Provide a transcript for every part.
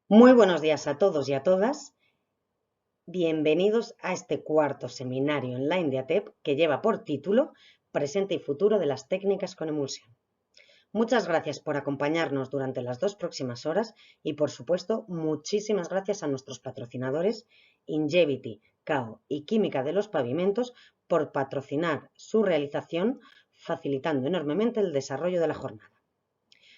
Muy buenos días a todos y a todas. Bienvenidos a este cuarto seminario online de ATEP que lleva por título Presente y futuro de las técnicas con emulsión. Muchas gracias por acompañarnos durante las 2 próximas horas y, por supuesto, muchísimas gracias a nuestros patrocinadores Ingevity, CAO y Química de los Pavimentos por patrocinar su realización, facilitando enormemente el desarrollo de la jornada.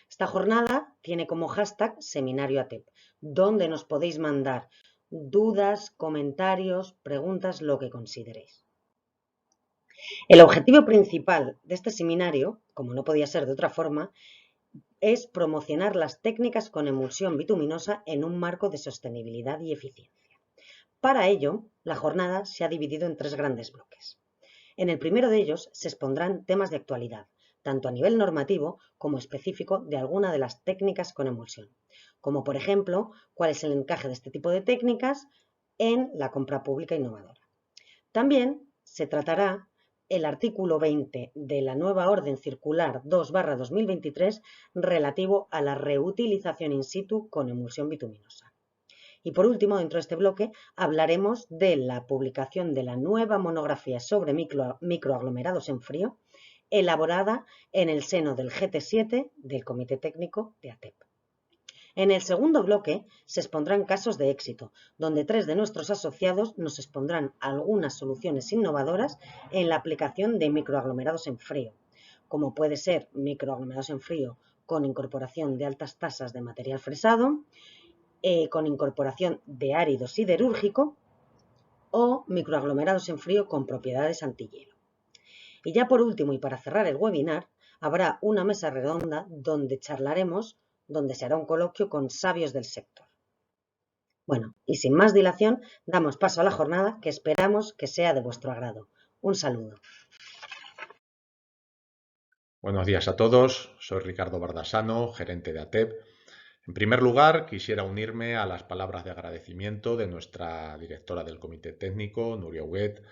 Esta jornada tiene como hashtag Seminario ATEP, donde nos podéis mandar dudas, comentarios, preguntas, lo que consideréis. El objetivo principal de este seminario, como no podía ser de otra forma, es promocionar las técnicas con emulsión bituminosa en un marco de sostenibilidad y eficiencia. Para ello, la jornada se ha dividido en 3 grandes bloques. En el primero de ellos se expondrán temas de actualidad, tanto a nivel normativo como específico de alguna de las técnicas con emulsión, como por ejemplo, cuál es el encaje de este tipo de técnicas en la compra pública innovadora. También se tratará el artículo 20 de la nueva Orden Circular 2/2023 relativo a la reutilización in situ con emulsión bituminosa. Y por último, dentro de este bloque, hablaremos de la publicación de la nueva monografía sobre microaglomerados en frío, elaborada en el seno del GT7 del Comité Técnico de ATEP. En el segundo bloque se expondrán casos de éxito, donde 3 de nuestros asociados nos expondrán algunas soluciones innovadoras en la aplicación de microaglomerados en frío, como puede ser microaglomerados en frío con incorporación de altas tasas de material fresado, con incorporación de árido siderúrgico o microaglomerados en frío con propiedades antihielo. Y ya por último, y para cerrar el webinar, habrá una mesa redonda donde charlaremos, donde se hará un coloquio con sabios del sector. Bueno, y sin más dilación, damos paso a la jornada que esperamos que sea de vuestro agrado. Un saludo. Buenos días a todos, soy Ricardo Bardasano, gerente de ATEP. En primer lugar, quisiera unirme a las palabras de agradecimiento de nuestra directora del Comité Técnico, Nuria Huguet,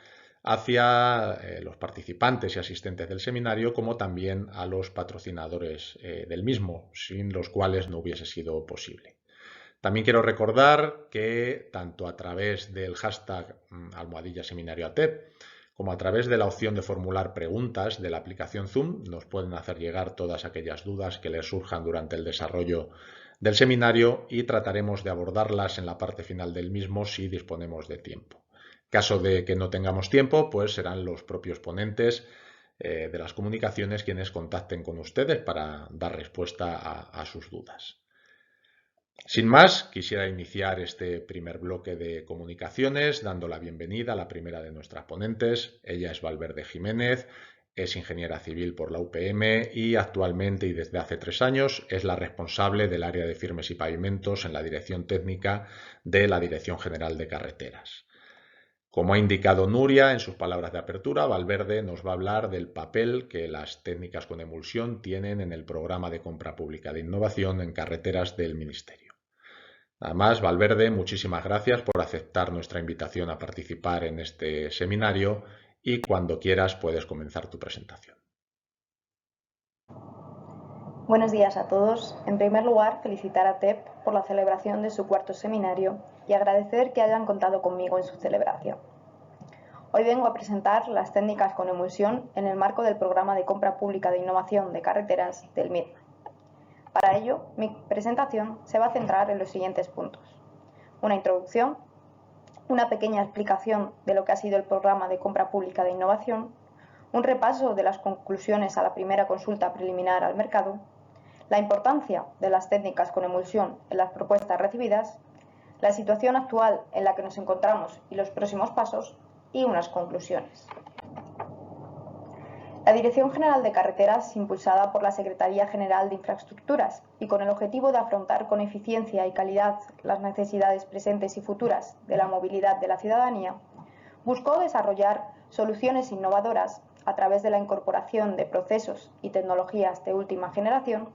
hacia los participantes y asistentes del seminario, como también a los patrocinadores del mismo, sin los cuales no hubiese sido posible. También quiero recordar que tanto a través del hashtag #seminarioatep como a través de la opción de formular preguntas de la aplicación Zoom nos pueden hacer llegar todas aquellas dudas que les surjan durante el desarrollo del seminario y trataremos de abordarlas en la parte final del mismo si disponemos de tiempo. En caso de que no tengamos tiempo, pues serán los propios ponentes de las comunicaciones quienes contacten con ustedes para dar respuesta a sus dudas. Sin más, quisiera iniciar este primer bloque de comunicaciones dando la bienvenida a la primera de nuestras ponentes. Ella es Valverde Jiménez, es ingeniera civil por la UPM y actualmente y desde hace 3 años es la responsable del área de firmes y pavimentos en la Dirección Técnica de la Dirección General de Carreteras. Como ha indicado Nuria en sus palabras de apertura, Valverde nos va a hablar del papel que las técnicas con emulsión tienen en el programa de compra pública de innovación en carreteras del Ministerio. Además, Valverde, muchísimas gracias por aceptar nuestra invitación a participar en este seminario y cuando quieras puedes comenzar tu presentación. Buenos días a todos. En primer lugar, felicitar a ATEP por la celebración de su cuarto seminario y agradecer que hayan contado conmigo en su celebración. Hoy vengo a presentar las técnicas con emulsión en el marco del Programa de Compra Pública de Innovación de Carreteras del MIDMA. Para ello, mi presentación se va a centrar en los siguientes puntos: una introducción, una pequeña explicación de lo que ha sido el Programa de Compra Pública de Innovación, un repaso de las conclusiones a la primera consulta preliminar al mercado, la importancia de las técnicas con emulsión en las propuestas recibidas, la situación actual en la que nos encontramos y los próximos pasos, y unas conclusiones. La Dirección General de Carreteras, impulsada por la Secretaría General de Infraestructuras y con el objetivo de afrontar con eficiencia y calidad las necesidades presentes y futuras de la movilidad de la ciudadanía, buscó desarrollar soluciones innovadoras a través de la incorporación de procesos y tecnologías de última generación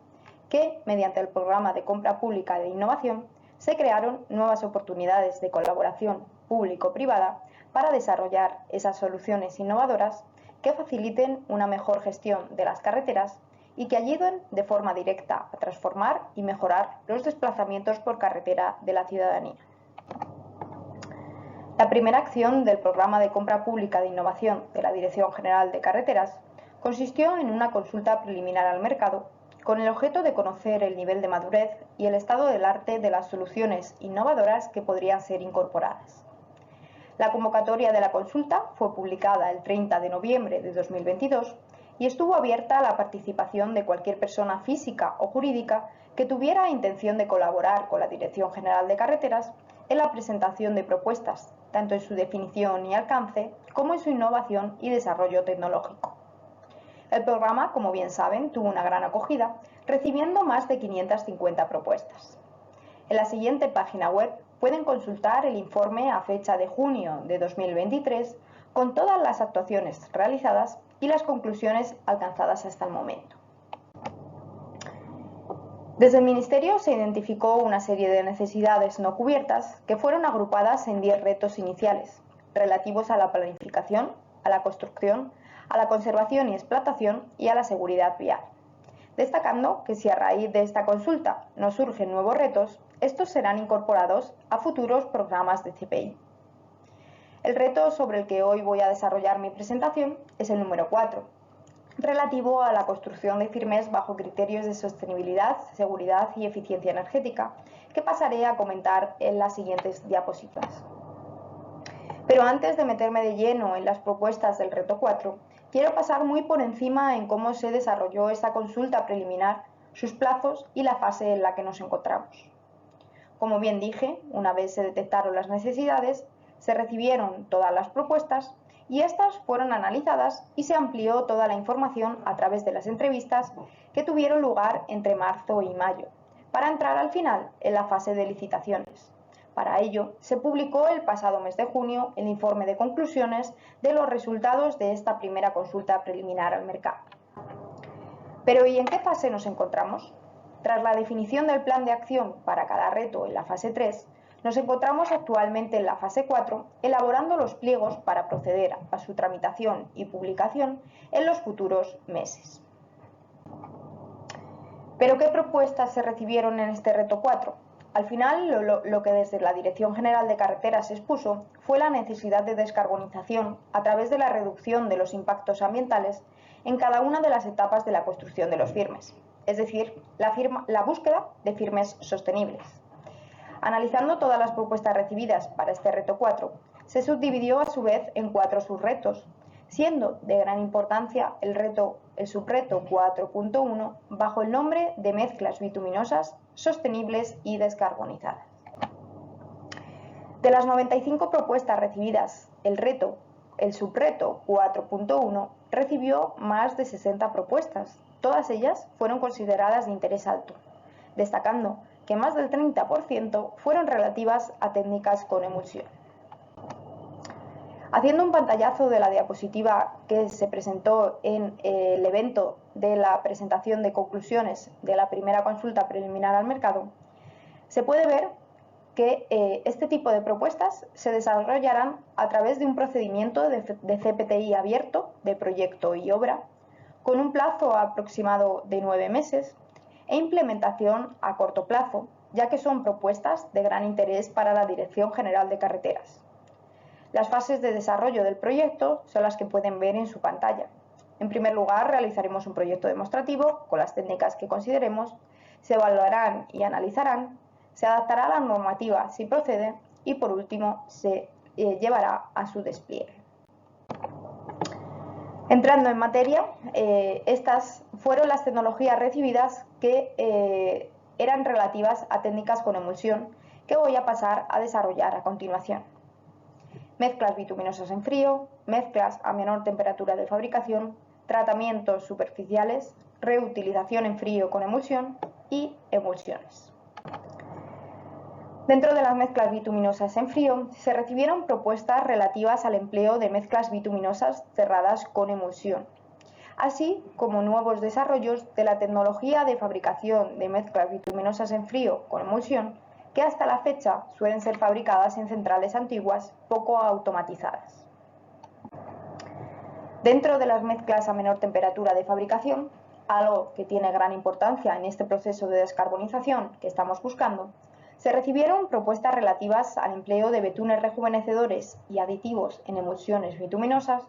que, mediante el Programa de Compra Pública de Innovación, se crearon nuevas oportunidades de colaboración público-privada para desarrollar esas soluciones innovadoras que faciliten una mejor gestión de las carreteras y que ayuden de forma directa a transformar y mejorar los desplazamientos por carretera de la ciudadanía. La primera acción del Programa de Compra Pública de Innovación de la Dirección General de Carreteras consistió en una consulta preliminar al mercado con el objeto de conocer el nivel de madurez y el estado del arte de las soluciones innovadoras que podrían ser incorporadas. La convocatoria de la consulta fue publicada el 30 de noviembre de 2022 y estuvo abierta a la participación de cualquier persona física o jurídica que tuviera intención de colaborar con la Dirección General de Carreteras en la presentación de propuestas, tanto en su definición y alcance como en su innovación y desarrollo tecnológico. El programa, como bien saben, tuvo una gran acogida, recibiendo más de 550 propuestas. En la siguiente página web pueden consultar el informe a fecha de junio de 2023 con todas las actuaciones realizadas y las conclusiones alcanzadas hasta el momento. Desde el Ministerio se identificó una serie de necesidades no cubiertas que fueron agrupadas en 10 retos iniciales, relativos a la planificación, a la construcción, a la conservación y explotación y a la seguridad vial. Destacando que si a raíz de esta consulta nos surgen nuevos retos, estos serán incorporados a futuros programas de CPI. El reto sobre el que hoy voy a desarrollar mi presentación es el número 4, relativo a la construcción de firmes bajo criterios de sostenibilidad, seguridad y eficiencia energética, que pasaré a comentar en las siguientes diapositivas. Pero antes de meterme de lleno en las propuestas del reto 4, quiero pasar muy por encima en cómo se desarrolló esta consulta preliminar, sus plazos y la fase en la que nos encontramos. Como bien dije, una vez se detectaron las necesidades, se recibieron todas las propuestas y estas fueron analizadas y se amplió toda la información a través de las entrevistas que tuvieron lugar entre marzo y mayo, para entrar al final en la fase de licitaciones. Para ello, se publicó el pasado mes de junio el informe de conclusiones de los resultados de esta primera consulta preliminar al mercado. Pero ¿y en qué fase nos encontramos? Tras la definición del plan de acción para cada reto en la fase 3, nos encontramos actualmente en la fase 4, elaborando los pliegos para proceder a su tramitación y publicación en los futuros meses. ¿Pero qué propuestas se recibieron en este reto 4? Al final, lo que desde la Dirección General de Carreteras se expuso fue la necesidad de descarbonización a través de la reducción de los impactos ambientales en cada una de las etapas de la construcción de los firmes, es decir, la búsqueda de firmes sostenibles. Analizando todas las propuestas recibidas para este reto 4, se subdividió a su vez en 4 subretos, siendo de gran importancia el subreto 4.1 bajo el nombre de mezclas bituminosas sostenibles y descarbonizadas. De las 95 propuestas recibidas, el subreto 4.1 recibió más de 60 propuestas. Todas ellas fueron consideradas de interés alto, destacando que más del 30% fueron relativas a técnicas con emulsión. Haciendo un pantallazo de la diapositiva que se presentó en el evento de la presentación de conclusiones de la primera consulta preliminar al mercado, se puede ver que este tipo de propuestas se desarrollarán a través de un procedimiento de CPTI abierto de proyecto y obra, con un plazo aproximado de 9 meses e implementación a corto plazo, ya que son propuestas de gran interés para la Dirección General de Carreteras. Las fases de desarrollo del proyecto son las que pueden ver en su pantalla. En primer lugar, realizaremos un proyecto demostrativo con las técnicas que consideremos, se evaluarán y analizarán, se adaptará a la normativa si procede y, por último, se llevará a su despliegue. Entrando en materia, estas fueron las tecnologías recibidas que eran relativas a técnicas con emulsión que voy a pasar a desarrollar a continuación. Mezclas bituminosas en frío, mezclas a menor temperatura de fabricación, tratamientos superficiales, reutilización en frío con emulsión y emulsiones. Dentro de las mezclas bituminosas en frío se recibieron propuestas relativas al empleo de mezclas bituminosas cerradas con emulsión, así como nuevos desarrollos de la tecnología de fabricación de mezclas bituminosas en frío con emulsión, que hasta la fecha suelen ser fabricadas en centrales antiguas poco automatizadas. Dentro de las mezclas a menor temperatura de fabricación, algo que tiene gran importancia en este proceso de descarbonización que estamos buscando, se recibieron propuestas relativas al empleo de betunes rejuvenecedores y aditivos en emulsiones bituminosas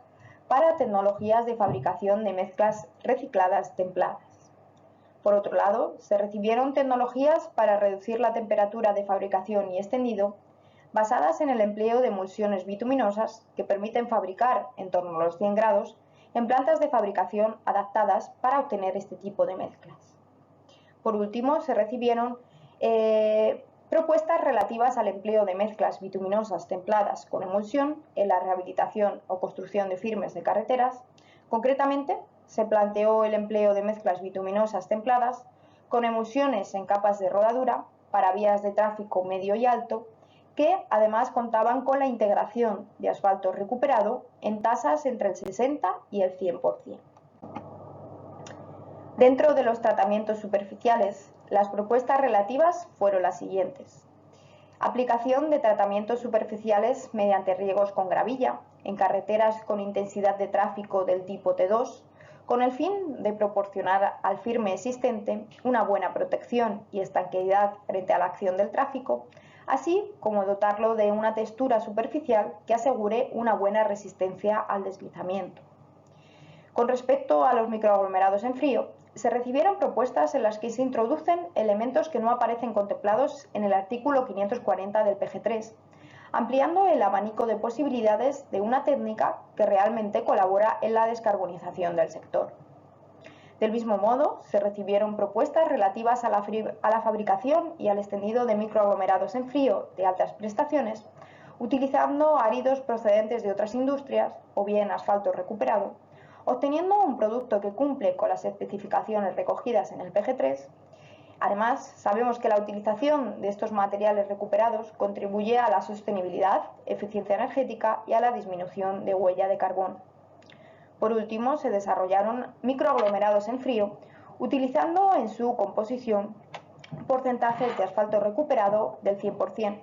para tecnologías de fabricación de mezclas recicladas templadas. Por otro lado, se recibieron tecnologías para reducir la temperatura de fabricación y extendido basadas en el empleo de emulsiones bituminosas que permiten fabricar en torno a los 100 grados en plantas de fabricación adaptadas para obtener este tipo de mezclas. Por último, se recibieron propuestas relativas al empleo de mezclas bituminosas templadas con emulsión en la rehabilitación o construcción de firmes de carreteras. Concretamente, se planteó el empleo de mezclas bituminosas templadas con emulsiones en capas de rodadura para vías de tráfico medio y alto, que además contaban con la integración de asfalto recuperado en tasas entre el 60 y el 100%. Dentro de los tratamientos superficiales, las propuestas relativas fueron las siguientes. Aplicación de tratamientos superficiales mediante riegos con gravilla en carreteras con intensidad de tráfico del tipo T2, con el fin de proporcionar al firme existente una buena protección y estanqueidad frente a la acción del tráfico, así como dotarlo de una textura superficial que asegure una buena resistencia al deslizamiento. Con respecto a los microaglomerados en frío, se recibieron propuestas en las que se introducen elementos que no aparecen contemplados en el artículo 540 del PG3, ampliando el abanico de posibilidades de una técnica que realmente colabora en la descarbonización del sector. Del mismo modo, se recibieron propuestas relativas a la fabricación y al extendido de microaglomerados en frío de altas prestaciones, utilizando áridos procedentes de otras industrias o bien asfalto recuperado, obteniendo un producto que cumple con las especificaciones recogidas en el PG3. Además, sabemos que la utilización de estos materiales recuperados contribuye a la sostenibilidad, eficiencia energética y a la disminución de huella de carbono. Por último, se desarrollaron microaglomerados en frío, utilizando en su composición porcentajes de asfalto recuperado del 100%,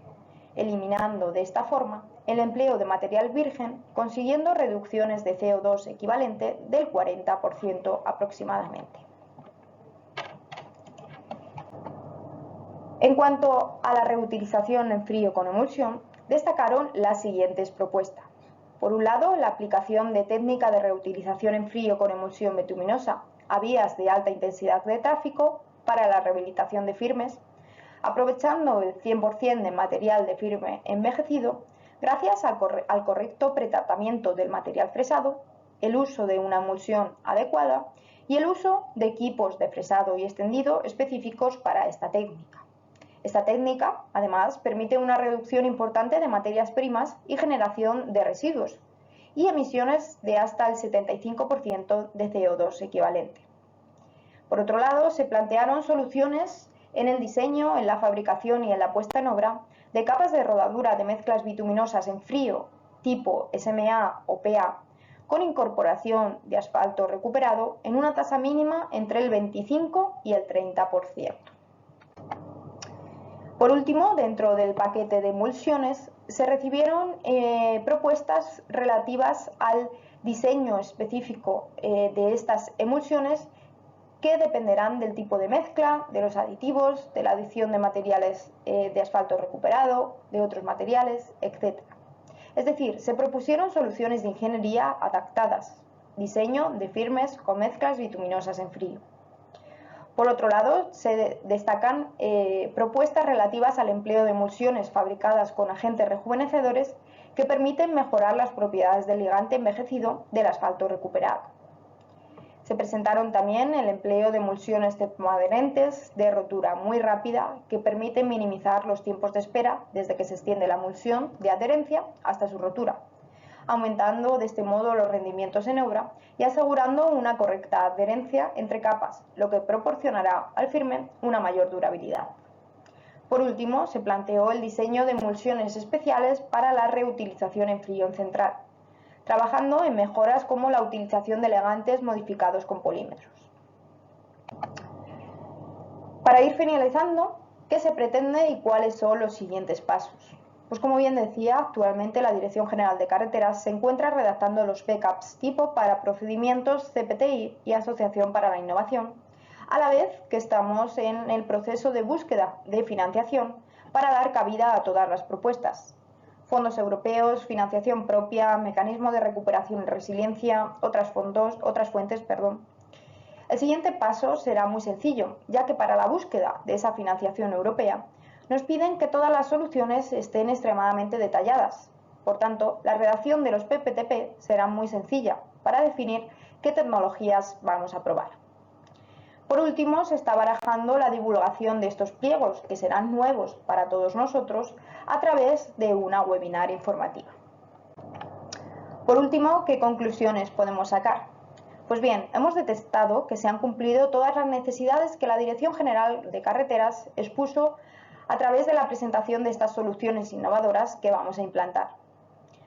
eliminando de esta forma el empleo de material virgen, consiguiendo reducciones de CO2 equivalente del 40% aproximadamente. En cuanto a la reutilización en frío con emulsión, destacaron las siguientes propuestas. Por un lado, la aplicación de técnica de reutilización en frío con emulsión bituminosa a vías de alta intensidad de tráfico para la rehabilitación de firmes, aprovechando el 100% de material de firme envejecido gracias al correcto pretratamiento del material fresado, el uso de una emulsión adecuada y el uso de equipos de fresado y extendido específicos para esta técnica. Esta técnica, además, permite una reducción importante de materias primas y generación de residuos y emisiones de hasta el 75% de CO2 equivalente. Por otro lado, se plantearon soluciones en el diseño, en la fabricación y en la puesta en obra de capas de rodadura de mezclas bituminosas en frío tipo SMA o PA, con incorporación de asfalto recuperado en una tasa mínima entre el 25 y el 30%. Por último, dentro del paquete de emulsiones, se recibieron propuestas relativas al diseño específico de estas emulsiones que dependerán del tipo de mezcla, de los aditivos, de la adición de materiales de asfalto recuperado, de otros materiales, etc. Es decir, se propusieron soluciones de ingeniería adaptadas, diseño de firmes con mezclas bituminosas en frío. Por otro lado, se destacan propuestas relativas al empleo de emulsiones fabricadas con agentes rejuvenecedores que permiten mejorar las propiedades del ligante envejecido del asfalto recuperado. Se presentaron también el empleo de emulsiones termoadherentes de rotura muy rápida que permiten minimizar los tiempos de espera desde que se extiende la emulsión de adherencia hasta su rotura, aumentando de este modo los rendimientos en obra y asegurando una correcta adherencia entre capas, lo que proporcionará al firme una mayor durabilidad. Por último, se planteó el diseño de emulsiones especiales para la reutilización en frío en central, trabajando en mejoras como la utilización de ligantes modificados con polímeros. Para ir finalizando, ¿qué se pretende y cuáles son los siguientes pasos? Pues como bien decía, actualmente la Dirección General de Carreteras se encuentra redactando los backups tipo para procedimientos CPTI y Asociación para la Innovación, a la vez que estamos en el proceso de búsqueda de financiación para dar cabida a todas las propuestas. Fondos europeos, financiación propia, mecanismo de recuperación y resiliencia, otras fuentes. El siguiente paso será muy sencillo, ya que para la búsqueda de esa financiación europea nos piden que todas las soluciones estén extremadamente detalladas. Por tanto, la redacción de los PPTP será muy sencilla para definir qué tecnologías vamos a probar. Por último, se está barajando la divulgación de estos pliegos, que serán nuevos para todos nosotros, a través de una webinar informativa. Por último, ¿qué conclusiones podemos sacar? Pues bien, hemos detectado que se han cumplido todas las necesidades que la Dirección General de Carreteras expuso a través de la presentación de estas soluciones innovadoras que vamos a implantar.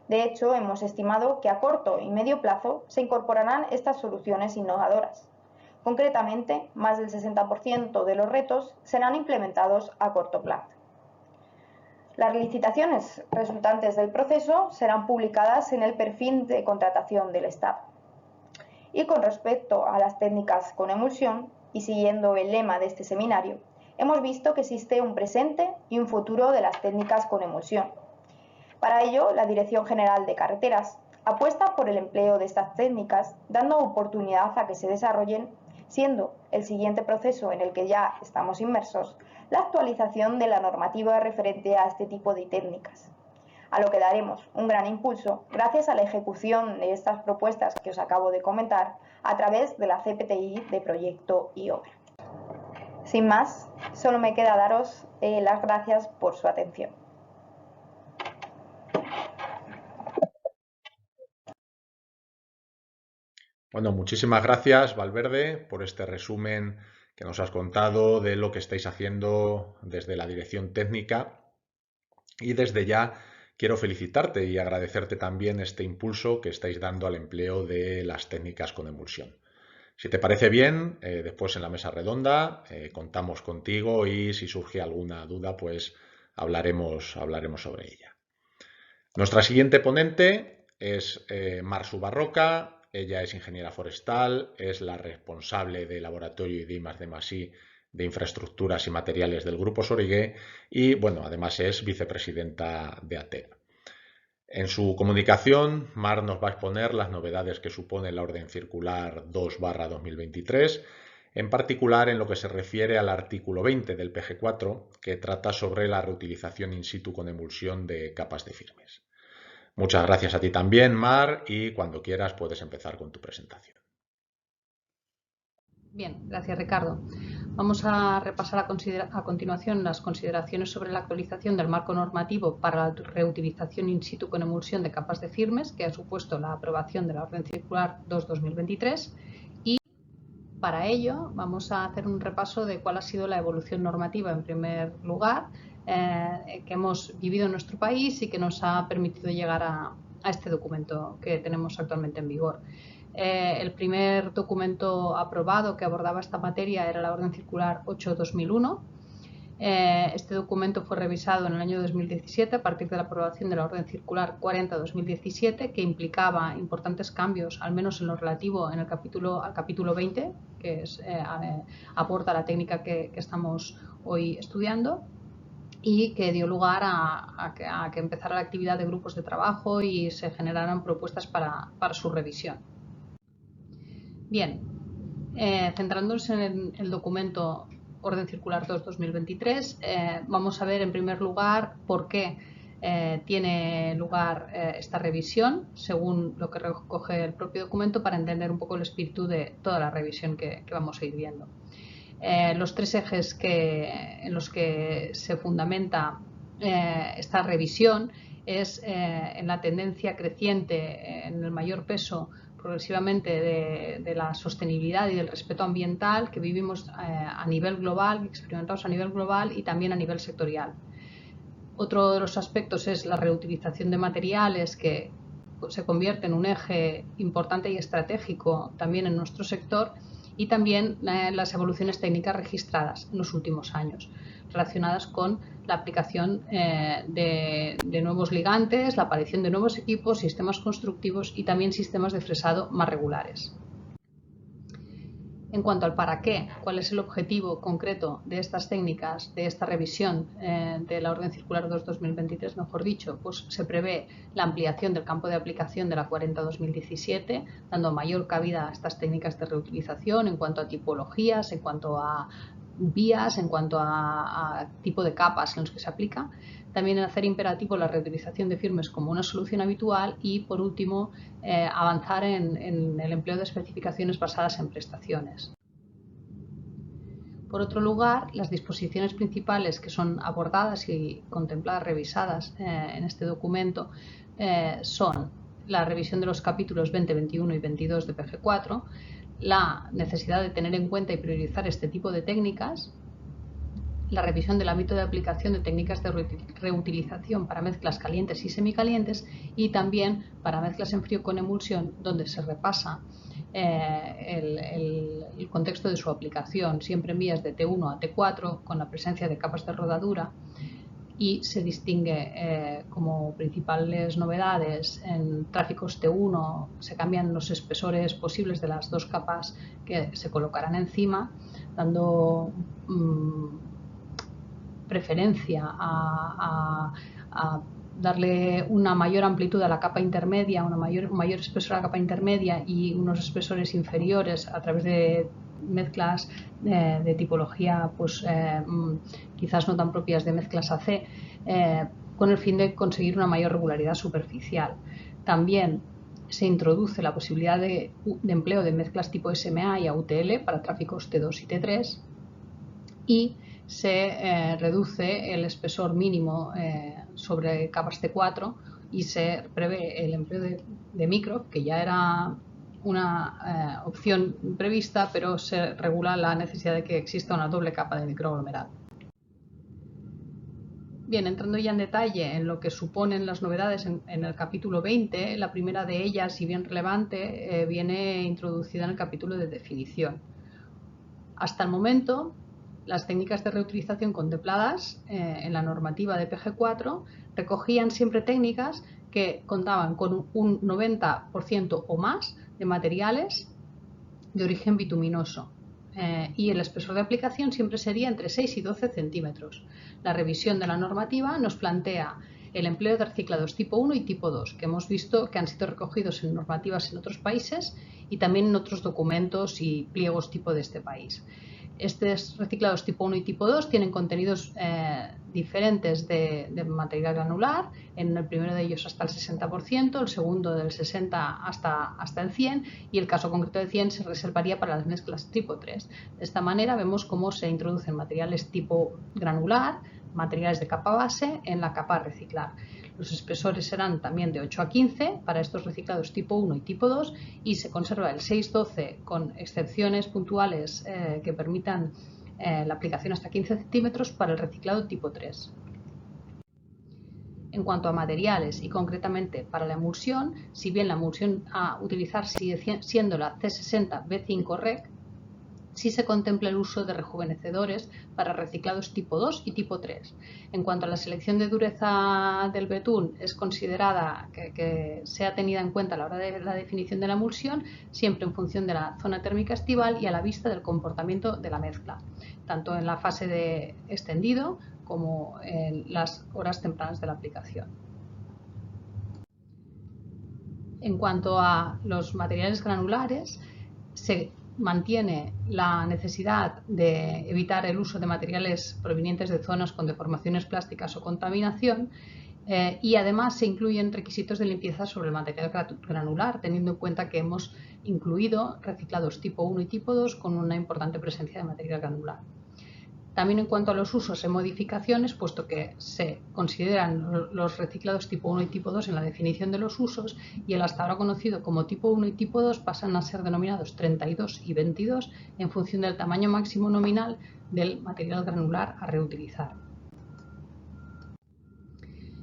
De hecho, hemos estimado que a corto y medio plazo se incorporarán estas soluciones innovadoras. Concretamente, más del 60% de los retos serán implementados a corto plazo. Las licitaciones resultantes del proceso serán publicadas en el perfil de contratación del Estado. Y con respecto a las técnicas con emulsión, y siguiendo el lema de este seminario, hemos visto que existe un presente y un futuro de las técnicas con emulsión. Para ello, la Dirección General de Carreteras apuesta por el empleo de estas técnicas, dando oportunidad a que se desarrollen, siendo el siguiente proceso en el que ya estamos inmersos la actualización de la normativa referente a este tipo de técnicas, a lo que daremos un gran impulso gracias a la ejecución de estas propuestas que os acabo de comentar a través de la CPTI de proyecto y obra. Sin más, solo me queda daros las gracias por su atención. Bueno, muchísimas gracias, Valverde, por este resumen que nos has contado de lo que estáis haciendo desde la dirección técnica. Y desde ya quiero felicitarte y agradecerte también este impulso que estáis dando al empleo de las técnicas con emulsión. Si te parece bien, después en la mesa redonda contamos contigo y si surge alguna duda, pues hablaremos sobre ella. Nuestra siguiente ponente es Mar Subarroca. Ella es ingeniera forestal, es la responsable del laboratorio I+D+I de infraestructuras y materiales del Grupo Sorigué y, bueno, además es vicepresidenta de ATEP. En su comunicación, Mar nos va a exponer las novedades que supone la Orden Circular 2/2023, en particular en lo que se refiere al artículo 20 del PG4, que trata sobre la reutilización in situ con emulsión de capas de firmes. Muchas gracias a ti también, Mar, y cuando quieras puedes empezar con tu presentación. Bien, gracias, Ricardo. Vamos a repasar a continuación las consideraciones sobre la actualización del marco normativo para la reutilización in situ con emulsión de capas de firmes, que ha supuesto la aprobación de la Orden Circular 2/2023. Y para ello vamos a hacer un repaso de cuál ha sido la evolución normativa, en primer lugar, que hemos vivido en nuestro país y que nos ha permitido llegar a este documento que tenemos actualmente en vigor. El primer documento aprobado que abordaba esta materia era la Orden Circular 8/2001. Este documento fue revisado en el año 2017 a partir de la aprobación de la Orden Circular 40/2017, que implicaba importantes cambios, al menos en lo relativo al capítulo 20, que aborda la técnica que estamos hoy estudiando, y que dio lugar a que empezara la actividad de grupos de trabajo y se generaran propuestas para su revisión. Bien, centrándonos en el documento Orden Circular 2/2023, vamos a ver en primer lugar por qué tiene lugar esta revisión, según lo que recoge el propio documento, para entender un poco el espíritu de toda la revisión que vamos a ir viendo. Los tres ejes en los que se fundamenta esta revisión es en la tendencia creciente, en el mayor peso progresivamente de la sostenibilidad y del respeto ambiental que vivimos a nivel global, experimentamos a nivel global y también a nivel sectorial. Otro de los aspectos es la reutilización de materiales, que se convierte en un eje importante y estratégico también en nuestro sector, y también las evoluciones técnicas registradas en los últimos años, relacionadas con la aplicación de nuevos ligantes, la aparición de nuevos equipos, sistemas constructivos y también sistemas de fresado más regulares. En cuanto al para qué, cuál es el objetivo concreto de estas técnicas, de esta revisión de la Orden Circular 2-2023, mejor dicho, pues se prevé la ampliación del campo de aplicación de la 40-2017, dando mayor cabida a estas técnicas de reutilización en cuanto a tipologías, en cuanto a vías, en cuanto a tipo de capas en los que se aplica. También en hacer imperativo la reutilización de firmes como una solución habitual y, por último, avanzar en el empleo de especificaciones basadas en prestaciones. Por otro lugar, las disposiciones principales que son abordadas y contempladas, revisadas en este documento son la revisión de los capítulos 20, 21 y 22 de PG4, la necesidad de tener en cuenta y priorizar este tipo de técnicas, la revisión del ámbito de aplicación de técnicas de reutilización para mezclas calientes y semicalientes y también para mezclas en frío con emulsión, donde se repasa el contexto de su aplicación, siempre en vías de T1 a T4, con la presencia de capas de rodadura, y se distingue como principales novedades en tráficos T1, se cambian los espesores posibles de las dos capas que se colocarán encima, dando preferencia a darle una mayor amplitud a la capa intermedia, mayor espesor a la capa intermedia y unos espesores inferiores a través de mezclas de tipología pues quizás no tan propias de mezclas AC, con el fin de conseguir una mayor regularidad superficial. También se introduce la posibilidad de empleo de mezclas tipo SMA y AUTL para tráficos T2 y T3 y se reduce el espesor mínimo sobre capas T4 y se prevé el empleo de micro, que ya era una opción prevista, pero se regula la necesidad de que exista una doble capa de microaglomerado. Bien, entrando ya en detalle en lo que suponen las novedades en el capítulo 20, la primera de ellas, si bien relevante, viene introducida en el capítulo de definición. Hasta el momento, las técnicas de reutilización contempladas en la normativa de PG4 recogían siempre técnicas que contaban con un 90% o más de materiales de origen bituminoso y el espesor de aplicación siempre sería entre 6 y 12 centímetros. La revisión de la normativa nos plantea el empleo de reciclados tipo 1 y tipo 2, que hemos visto que han sido recogidos en normativas en otros países y también en otros documentos y pliegos tipo de este país. Estos reciclados tipo 1 y tipo 2 tienen contenidos diferentes de material granular, en el primero de ellos hasta el 60%, el segundo del 60% hasta el 100% y el caso concreto de 100 se reservaría para las mezclas tipo 3. De esta manera vemos cómo se introducen materiales tipo granular, materiales de capa base en la capa a reciclar. Los espesores serán también de 8 a 15 para estos reciclados tipo 1 y tipo 2 y se conserva el 6-12 con excepciones puntuales que permitan la aplicación hasta 15 centímetros para el reciclado tipo 3. En cuanto a materiales y concretamente para la emulsión, si bien la emulsión a utilizar sigue siendo la C60 B5 Rec, sí se contempla el uso de rejuvenecedores para reciclados tipo 2 y tipo 3. En cuanto a la selección de dureza del betún, es considerada que sea tenida en cuenta a la hora de la definición de la emulsión, siempre en función de la zona térmica estival y a la vista del comportamiento de la mezcla, tanto en la fase de extendido como en las horas tempranas de la aplicación. En cuanto a los materiales granulares, se mantiene la necesidad de evitar el uso de materiales provenientes de zonas con deformaciones plásticas o contaminación y además se incluyen requisitos de limpieza sobre el material granular, teniendo en cuenta que hemos incluido reciclados tipo 1 y tipo 2 con una importante presencia de material granular. También en cuanto a los usos en modificaciones, puesto que se consideran los reciclados tipo 1 y tipo 2 en la definición de los usos y el hasta ahora conocido como tipo 1 y tipo 2 pasan a ser denominados 32 y 22 en función del tamaño máximo nominal del material granular a reutilizar.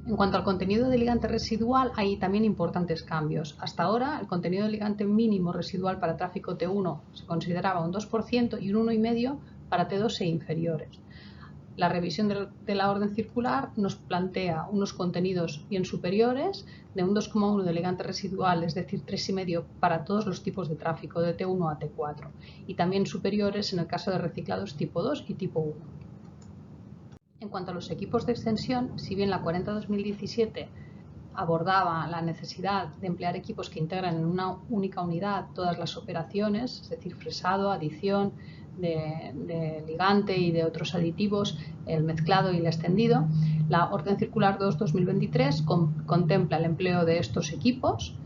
En cuanto al contenido de ligante residual, hay también importantes cambios. Hasta ahora, el contenido de ligante mínimo residual para tráfico T1 se consideraba un 2% y un 1,5% para T2 e inferiores. La revisión de la orden circular nos plantea unos contenidos bien superiores de un 2,1 de ligante residual, es decir, 3,5 para todos los tipos de tráfico de T1 a T4, y también superiores en el caso de reciclados tipo 2 y tipo 1. En cuanto a los equipos de extensión, si bien la 40/2017 abordaba la necesidad de emplear equipos que integran en una única unidad todas las operaciones, es decir, fresado, adición de ligante y de otros aditivos, el mezclado y el extendido, la Orden Circular 2/2023 contempla el empleo de estos equipos,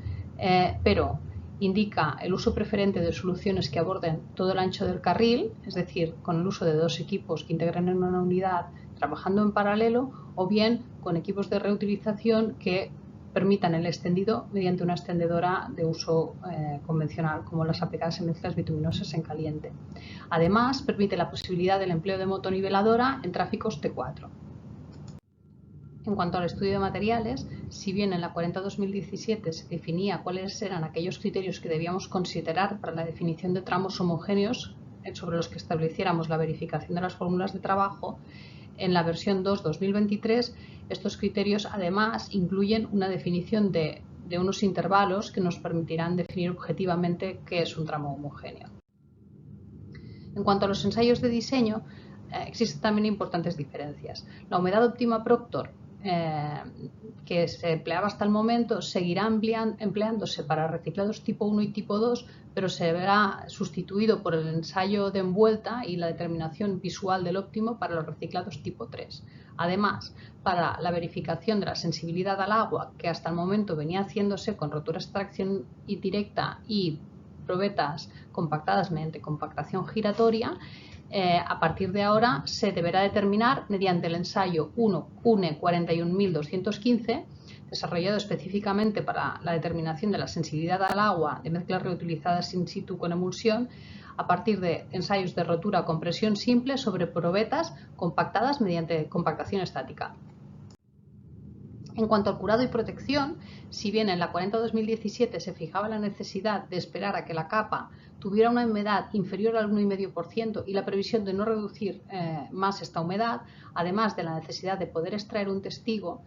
pero indica el uso preferente de soluciones que aborden todo el ancho del carril, es decir, con el uso de 2 equipos que integren en una unidad trabajando en paralelo, o bien con equipos de reutilización que permitan el extendido mediante una extendedora de uso convencional, como las aplicadas en mezclas bituminosas en caliente. Además, permite la posibilidad del empleo de motoniveladora en tráficos T4. En cuanto al estudio de materiales, si bien en la 40/2017 se definía cuáles eran aquellos criterios que debíamos considerar para la definición de tramos homogéneos sobre los que estableciéramos la verificación de las fórmulas de trabajo, en la versión 2/2023 estos criterios además incluyen una definición de unos intervalos que nos permitirán definir objetivamente qué es un tramo homogéneo. En cuanto a los ensayos de diseño, existen también importantes diferencias. La humedad óptima Proctor, que se empleaba hasta el momento, seguirá empleándose para reciclados tipo 1 y tipo 2, pero se verá sustituido por el ensayo de envuelta y la determinación visual del óptimo para los reciclados tipo 3. Además, para la verificación de la sensibilidad al agua, que hasta el momento venía haciéndose con roturas de tracción directa y probetas compactadas mediante compactación giratoria, a partir de ahora se deberá determinar mediante el ensayo UNE 41215, desarrollado específicamente para la determinación de la sensibilidad al agua de mezclas reutilizadas in situ con emulsión, a partir de ensayos de rotura con presión simple sobre probetas compactadas mediante compactación estática. En cuanto al curado y protección, si bien en la 40/2017 se fijaba la necesidad de esperar a que la capa tuviera una humedad inferior al 1,5% y la previsión de no reducir más esta humedad, además de la necesidad de poder extraer un testigo,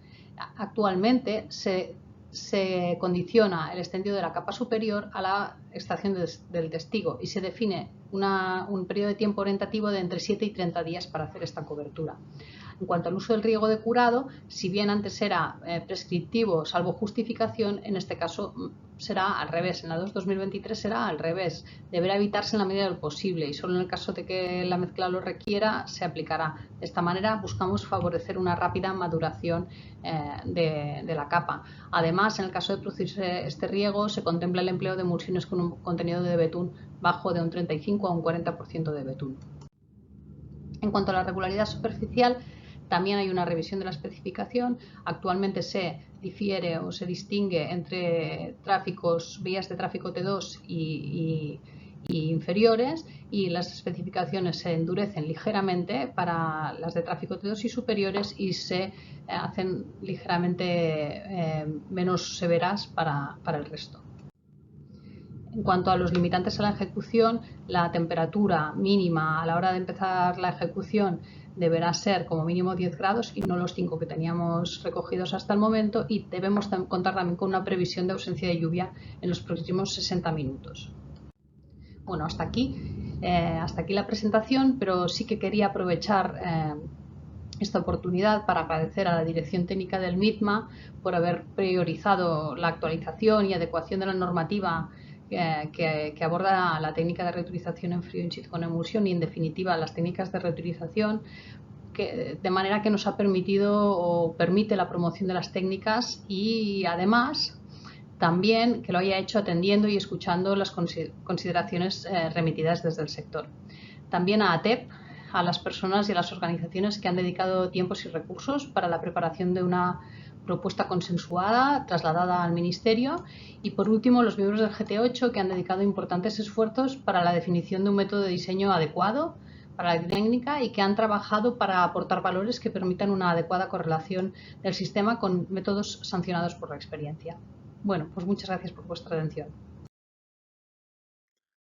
actualmente se condiciona el extendido de la capa superior a la extracción del testigo y se define un periodo de tiempo orientativo de entre 7 y 30 días para hacer esta cobertura. En cuanto al uso del riego de curado, si bien antes era prescriptivo salvo justificación, en este caso será al revés. En la 2/2023 será al revés. Deberá evitarse en la medida de lo posible y solo en el caso de que la mezcla lo requiera se aplicará. De esta manera buscamos favorecer una rápida maduración de la capa. Además, en el caso de producirse este riego, se contempla el empleo de emulsiones con un contenido de betún bajo de un 35 a un 40% de betún. En cuanto a la regularidad superficial, también hay una revisión de la especificación. Actualmente se difiere o se distingue entre vías de tráfico T2 y inferiores, y las especificaciones se endurecen ligeramente para las de tráfico T2 y superiores y se hacen ligeramente menos severas para el resto. En cuanto a los limitantes a la ejecución, la temperatura mínima a la hora de empezar la ejecución deberá ser como mínimo 10 grados y no los 5 que teníamos recogidos hasta el momento, y debemos contar también con una previsión de ausencia de lluvia en los próximos 60 minutos. Bueno, hasta aquí la presentación, pero sí que quería aprovechar esta oportunidad para agradecer a la Dirección Técnica del MITMA por haber priorizado la actualización y adecuación de la normativa que aborda la técnica de reutilización en frío in situ con emulsión y, en definitiva, las técnicas de reutilización, de manera que nos ha permitido o permite la promoción de las técnicas, y además también que lo haya hecho atendiendo y escuchando las consideraciones remitidas desde el sector. También a ATEP, a las personas y a las organizaciones que han dedicado tiempos y recursos para la preparación de una propuesta consensuada, trasladada al Ministerio, y por último los miembros del GT8 que han dedicado importantes esfuerzos para la definición de un método de diseño adecuado para la técnica y que han trabajado para aportar valores que permitan una adecuada correlación del sistema con métodos sancionados por la experiencia. Bueno, pues muchas gracias por vuestra atención.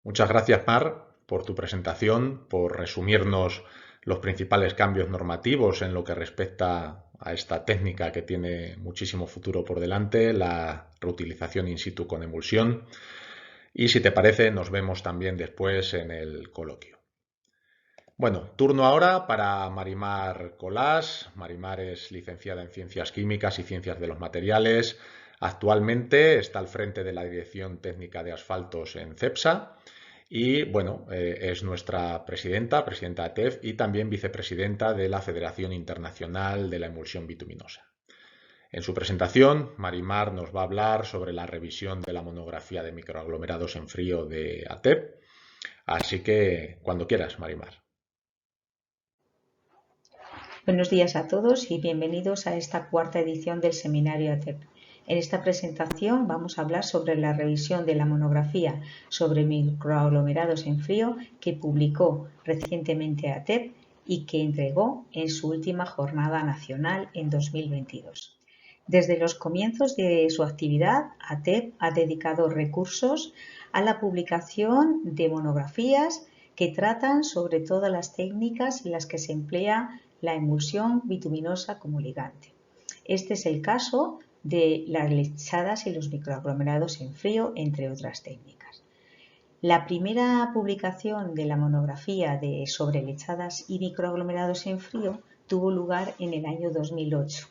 Muchas gracias, Mar, por tu presentación, por resumirnos los principales cambios normativos en lo que respecta a esta técnica que tiene muchísimo futuro por delante, la reutilización in situ con emulsión. Y si te parece, nos vemos también después en el coloquio. Bueno, turno ahora para Marimar Colás. Marimar es licenciada en Ciencias Químicas y Ciencias de los Materiales. Actualmente está al frente de la Dirección Técnica de Asfaltos en CEPSA y, bueno, es nuestra presidenta de ATEF y también vicepresidenta de la Federación Internacional de la Emulsión Bituminosa. En su presentación, Marimar nos va a hablar sobre la revisión de la monografía de microaglomerados en frío de ATEP. Así que, cuando quieras, Marimar. Buenos días a todos y bienvenidos a esta cuarta edición del seminario ATEP. En esta presentación vamos a hablar sobre la revisión de la monografía sobre microaglomerados en frío que publicó recientemente ATEP y que entregó en su última jornada nacional en 2022. Desde los comienzos de su actividad, ATEP ha dedicado recursos a la publicación de monografías que tratan sobre todas las técnicas en las que se emplea la emulsión bituminosa como ligante. Este es el caso de las lechadas y los microaglomerados en frío, entre otras técnicas. La primera publicación de la monografía sobre lechadas y microaglomerados en frío tuvo lugar en el año 2008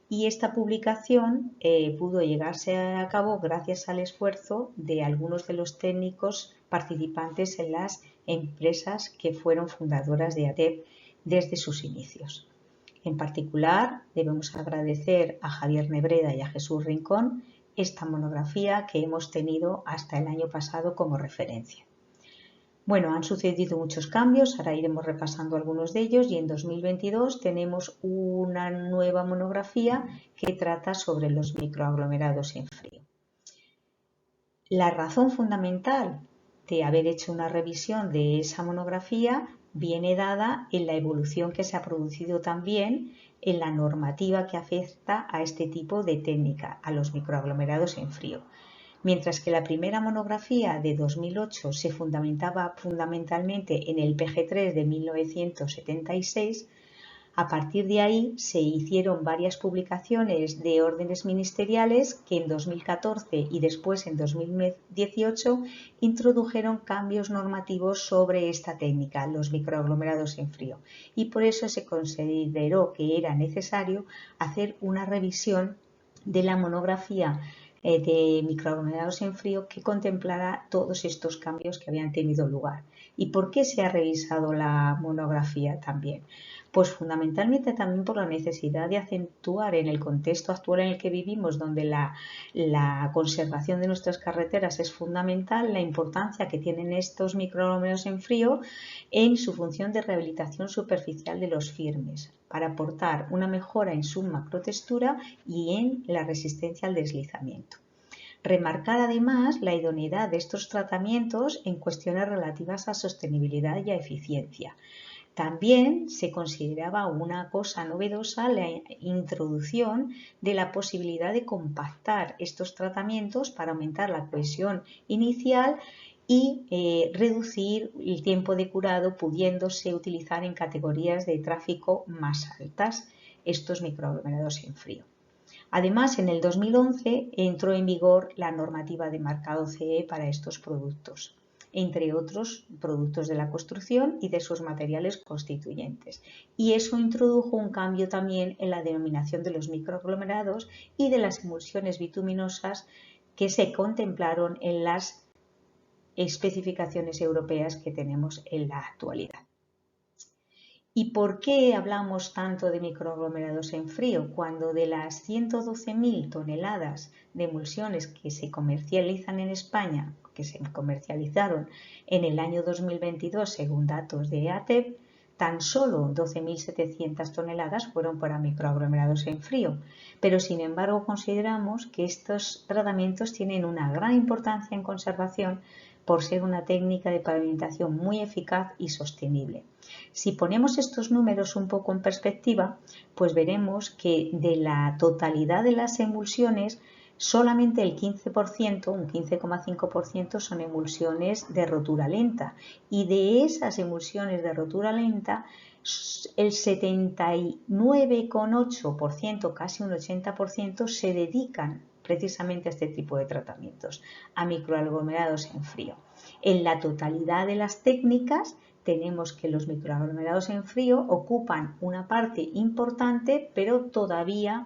y esta publicación pudo llegarse a cabo gracias al esfuerzo de algunos de los técnicos participantes en las empresas que fueron fundadoras de ATEP desde sus inicios. En particular, debemos agradecer a Javier Nebreda y a Jesús Rincón esta monografía que hemos tenido hasta el año pasado como referencia. Bueno, han sucedido muchos cambios, ahora iremos repasando algunos de ellos y en 2022 tenemos una nueva monografía que trata sobre los microaglomerados en frío. La razón fundamental de haber hecho una revisión de esa monografía viene dada en la evolución que se ha producido también en la normativa que afecta a este tipo de técnica, a los microaglomerados en frío. Mientras que la primera monografía de 2008 se fundamentaba fundamentalmente en el PG3 de 1976, a partir de ahí se hicieron varias publicaciones de órdenes ministeriales que en 2014 y después en 2018 introdujeron cambios normativos sobre esta técnica, los microaglomerados en frío, y por eso se consideró que era necesario hacer una revisión de la monografía de microaglomerados en frío que contemplara todos estos cambios que habían tenido lugar. ¿Y por qué se ha revisado la monografía también? Pues fundamentalmente también por la necesidad de acentuar en el contexto actual en el que vivimos, donde la conservación de nuestras carreteras es fundamental, la importancia que tienen estos microaglomerados en frío en su función de rehabilitación superficial de los firmes, para aportar una mejora en su macrotextura y en la resistencia al deslizamiento. Remarcar además la idoneidad de estos tratamientos en cuestiones relativas a sostenibilidad y a eficiencia. También se consideraba una cosa novedosa la introducción de la posibilidad de compactar estos tratamientos para aumentar la cohesión inicial y reducir el tiempo de curado, pudiéndose utilizar en categorías de tráfico más altas estos microaglomerados en frío. Además, en el 2011 entró en vigor la normativa de marcado CE para estos productos, entre otros productos de la construcción y de sus materiales constituyentes. Y eso introdujo un cambio también en la denominación de los microaglomerados y de las emulsiones bituminosas que se contemplaron en las especificaciones europeas que tenemos en la actualidad. ¿Y por qué hablamos tanto de microaglomerados en frío cuando de las 112.000 toneladas de emulsiones que se comercializan en España, que se comercializaron en el año 2022 según datos de ATEP, tan solo 12.700 toneladas fueron para microaglomerados en frío? Pero sin embargo consideramos que estos tratamientos tienen una gran importancia en conservación por ser una técnica de pavimentación muy eficaz y sostenible. Si ponemos estos números un poco en perspectiva, pues veremos que de la totalidad de las emulsiones, solamente el 15%, un 15,5% son emulsiones de rotura lenta, y de esas emulsiones de rotura lenta, el 79,8%, casi un 80%, se dedican precisamente a este tipo de tratamientos, a microaglomerados en frío. En la totalidad de las técnicas tenemos que los microaglomerados en frío ocupan una parte importante, pero todavía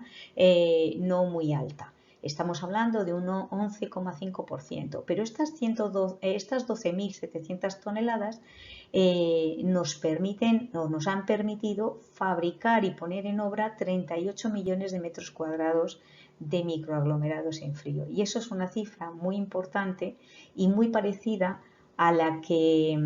no muy alta. Estamos hablando de un 11,5%, pero estas 12.700 toneladas nos han permitido fabricar y poner en obra 38 millones de metros cuadrados de microaglomerados en frío. Y eso es una cifra muy importante y muy parecida a la que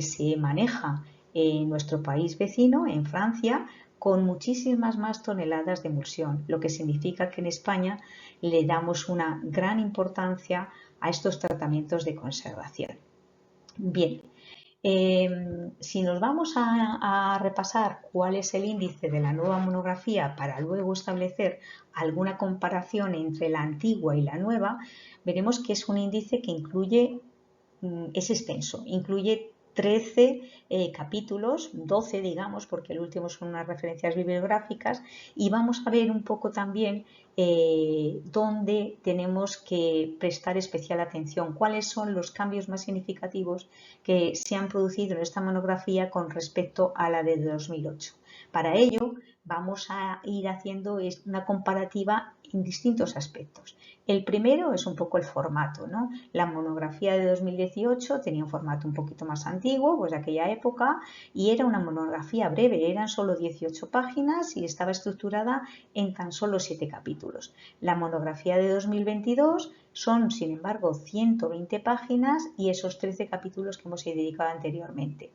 se maneja en nuestro país vecino, en Francia, con muchísimas más toneladas de emulsión, lo que significa que en España le damos una gran importancia a estos tratamientos de conservación. Bien, si nos vamos a repasar cuál es el índice de la nueva monografía para luego establecer alguna comparación entre la antigua y la nueva, veremos que es un índice que es extenso, incluye 13 capítulos, 12 digamos, porque el último son unas referencias bibliográficas, y vamos a ver un poco también dónde tenemos que prestar especial atención, cuáles son los cambios más significativos que se han producido en esta monografía con respecto a la de 2008. Para ello vamos a ir haciendo una comparativa en distintos aspectos. El primero es un poco el formato, ¿no? La monografía de 2018 tenía un formato un poquito más antiguo, pues de aquella época, y era una monografía breve, eran solo 18 páginas y estaba estructurada en tan solo 7 capítulos. La monografía de 2022 son, sin embargo, 120 páginas y esos 13 capítulos que hemos dedicado anteriormente.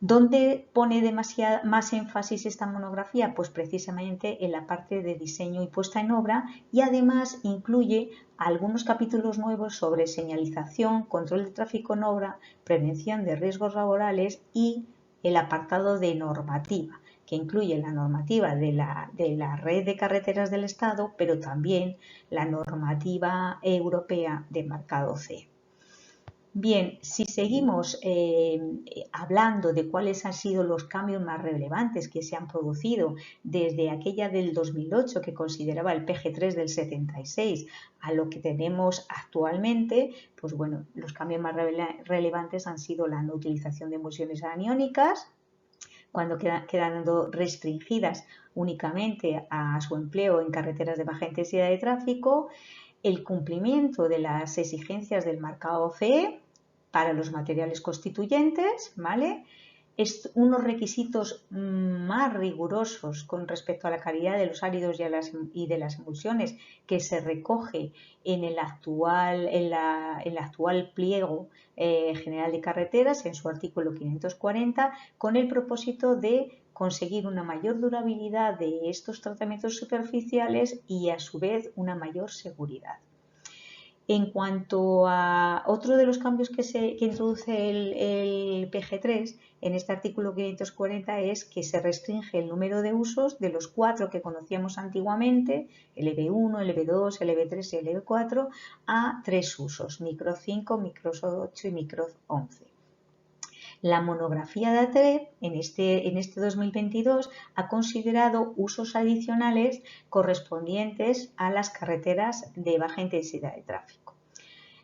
¿Dónde pone más énfasis esta monografía? Pues precisamente en la parte de diseño y puesta en obra, y además incluye algunos capítulos nuevos sobre señalización, control de tráfico en obra, prevención de riesgos laborales y el apartado de normativa, que incluye la normativa de la red de carreteras del Estado, pero también la normativa europea de marcado CE. Bien, si seguimos hablando de cuáles han sido los cambios más relevantes que se han producido desde aquella del 2008, que consideraba el PG3 del 76, a lo que tenemos actualmente, pues bueno, los cambios más relevantes han sido la no utilización de emulsiones aniónicas, cuando quedando restringidas únicamente a su empleo en carreteras de baja intensidad de tráfico, el cumplimiento de las exigencias del marcado CE para los materiales constituyentes, ¿vale? Unos requisitos más rigurosos con respecto a la calidad de los áridos y de las emulsiones que se recoge en el actual pliego general de carreteras, en su artículo 540, con el propósito de conseguir una mayor durabilidad de estos tratamientos superficiales y a su vez una mayor seguridad. En cuanto a otro de los cambios que introduce el PG3 en este artículo 540 es que se restringe el número de usos de los 4 que conocíamos antiguamente, el EB1, el EB2, el EB3 y el EB4, a 3 usos, micro 5, micro 8 y micro 11. La monografía de ATEP en este 2022 ha considerado usos adicionales correspondientes a las carreteras de baja intensidad de tráfico.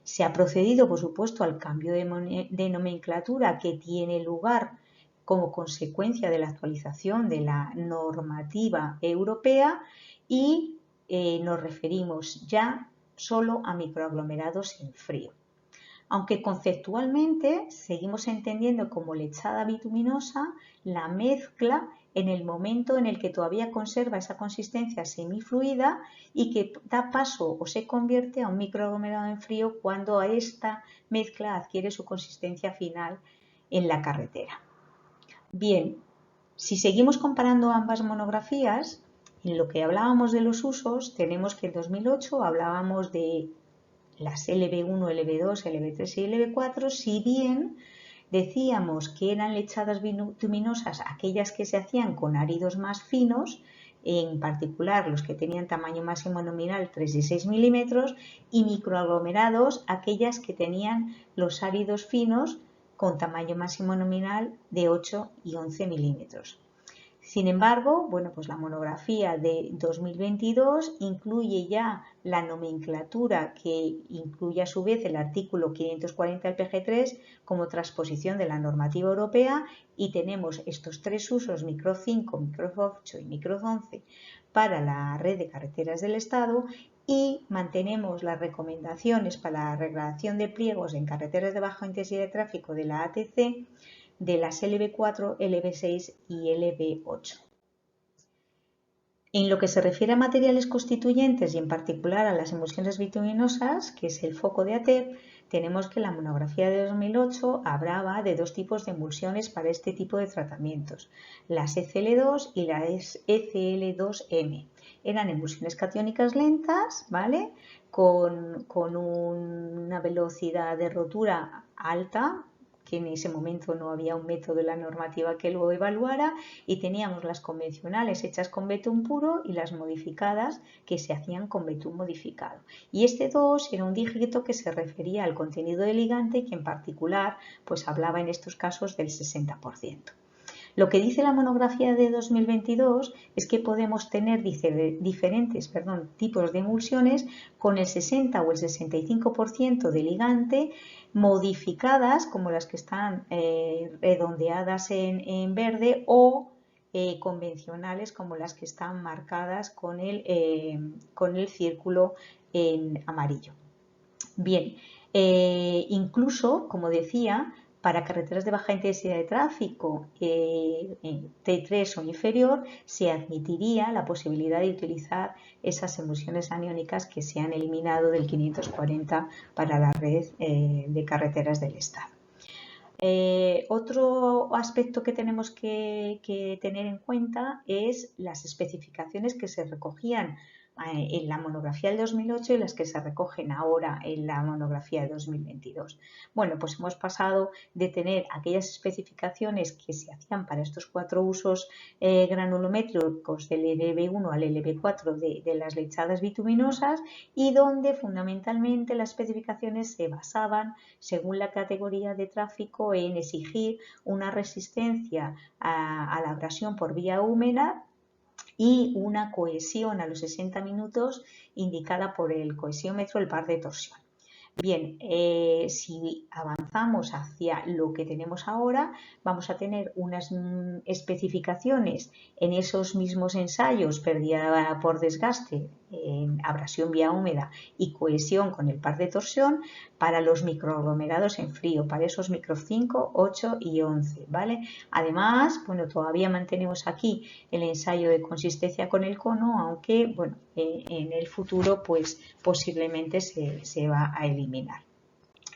Se ha procedido, por supuesto, al cambio de nomenclatura que tiene lugar como consecuencia de la actualización de la normativa europea y nos referimos ya solo a microaglomerados en frío. Aunque conceptualmente seguimos entendiendo como lechada bituminosa la mezcla en el momento en el que todavía conserva esa consistencia semifluida y que da paso o se convierte a un microaglomerado en frío cuando esta mezcla adquiere su consistencia final en la carretera. Bien, si seguimos comparando ambas monografías, en lo que hablábamos de los usos, tenemos que en 2008 hablábamos de las LB1, LB2, LB3 y LB4, si bien decíamos que eran lechadas bituminosas aquellas que se hacían con áridos más finos, en particular los que tenían tamaño máximo nominal 3 y 6 milímetros, y microaglomerados aquellas que tenían los áridos finos con tamaño máximo nominal de 8 y 11 milímetros. Sin embargo, bueno, pues la monografía de 2022 incluye ya la nomenclatura que incluye a su vez el artículo 540 del PG3 como transposición de la normativa europea, y tenemos estos tres usos, micro 5, micro 8 y micro 11, para la red de carreteras del Estado, y mantenemos las recomendaciones para la regulación de pliegos en carreteras de baja intensidad de tráfico de la ATC, de las LB4, LB6 y LB8. En lo que se refiere a materiales constituyentes y en particular a las emulsiones bituminosas, que es el foco de ATEP, tenemos que la monografía de 2008 hablaba de dos tipos de emulsiones para este tipo de tratamientos, las ECL2 y las ECL2M. Eran emulsiones catiónicas lentas, ¿vale? Con una velocidad de rotura alta, que en ese momento no había un método de la normativa que lo evaluara, y teníamos las convencionales hechas con betún puro y las modificadas que se hacían con betún modificado. Y este 2 era un dígito que se refería al contenido del ligante y que en particular pues hablaba en estos casos del 60%. Lo que dice la monografía de 2022 es que podemos tener diferentes tipos de emulsiones con el 60 o el 65% de ligante, modificadas como las que están redondeadas en verde, o convencionales como las que están marcadas con el círculo en amarillo. Bien, incluso, como decía, para carreteras de baja intensidad de tráfico T3 o inferior se admitiría la posibilidad de utilizar esas emulsiones aniónicas que se han eliminado del 540 para la red de carreteras del Estado. Otro aspecto que tenemos que tener en cuenta es las especificaciones que se recogían en la monografía del 2008 y las que se recogen ahora en la monografía de 2022. Bueno, pues hemos pasado de tener aquellas especificaciones que se hacían para estos cuatro usos granulométricos del LB1 al LB4 de las lechadas bituminosas, y donde fundamentalmente las especificaciones se basaban, según la categoría de tráfico, en exigir una resistencia a la abrasión por vía húmeda y una cohesión a los 60 minutos indicada por el cohesiómetro, el par de torsión. Bien, si avanzamos hacia lo que tenemos ahora, vamos a tener unas especificaciones en esos mismos ensayos, pérdida por desgaste, abrasión vía húmeda y cohesión con el par de torsión, para los microaglomerados en frío, para esos micro 5, 8 y 11, ¿vale? Además, bueno, todavía mantenemos aquí el ensayo de consistencia con el cono, aunque, bueno, en el futuro, pues posiblemente se va a eliminar.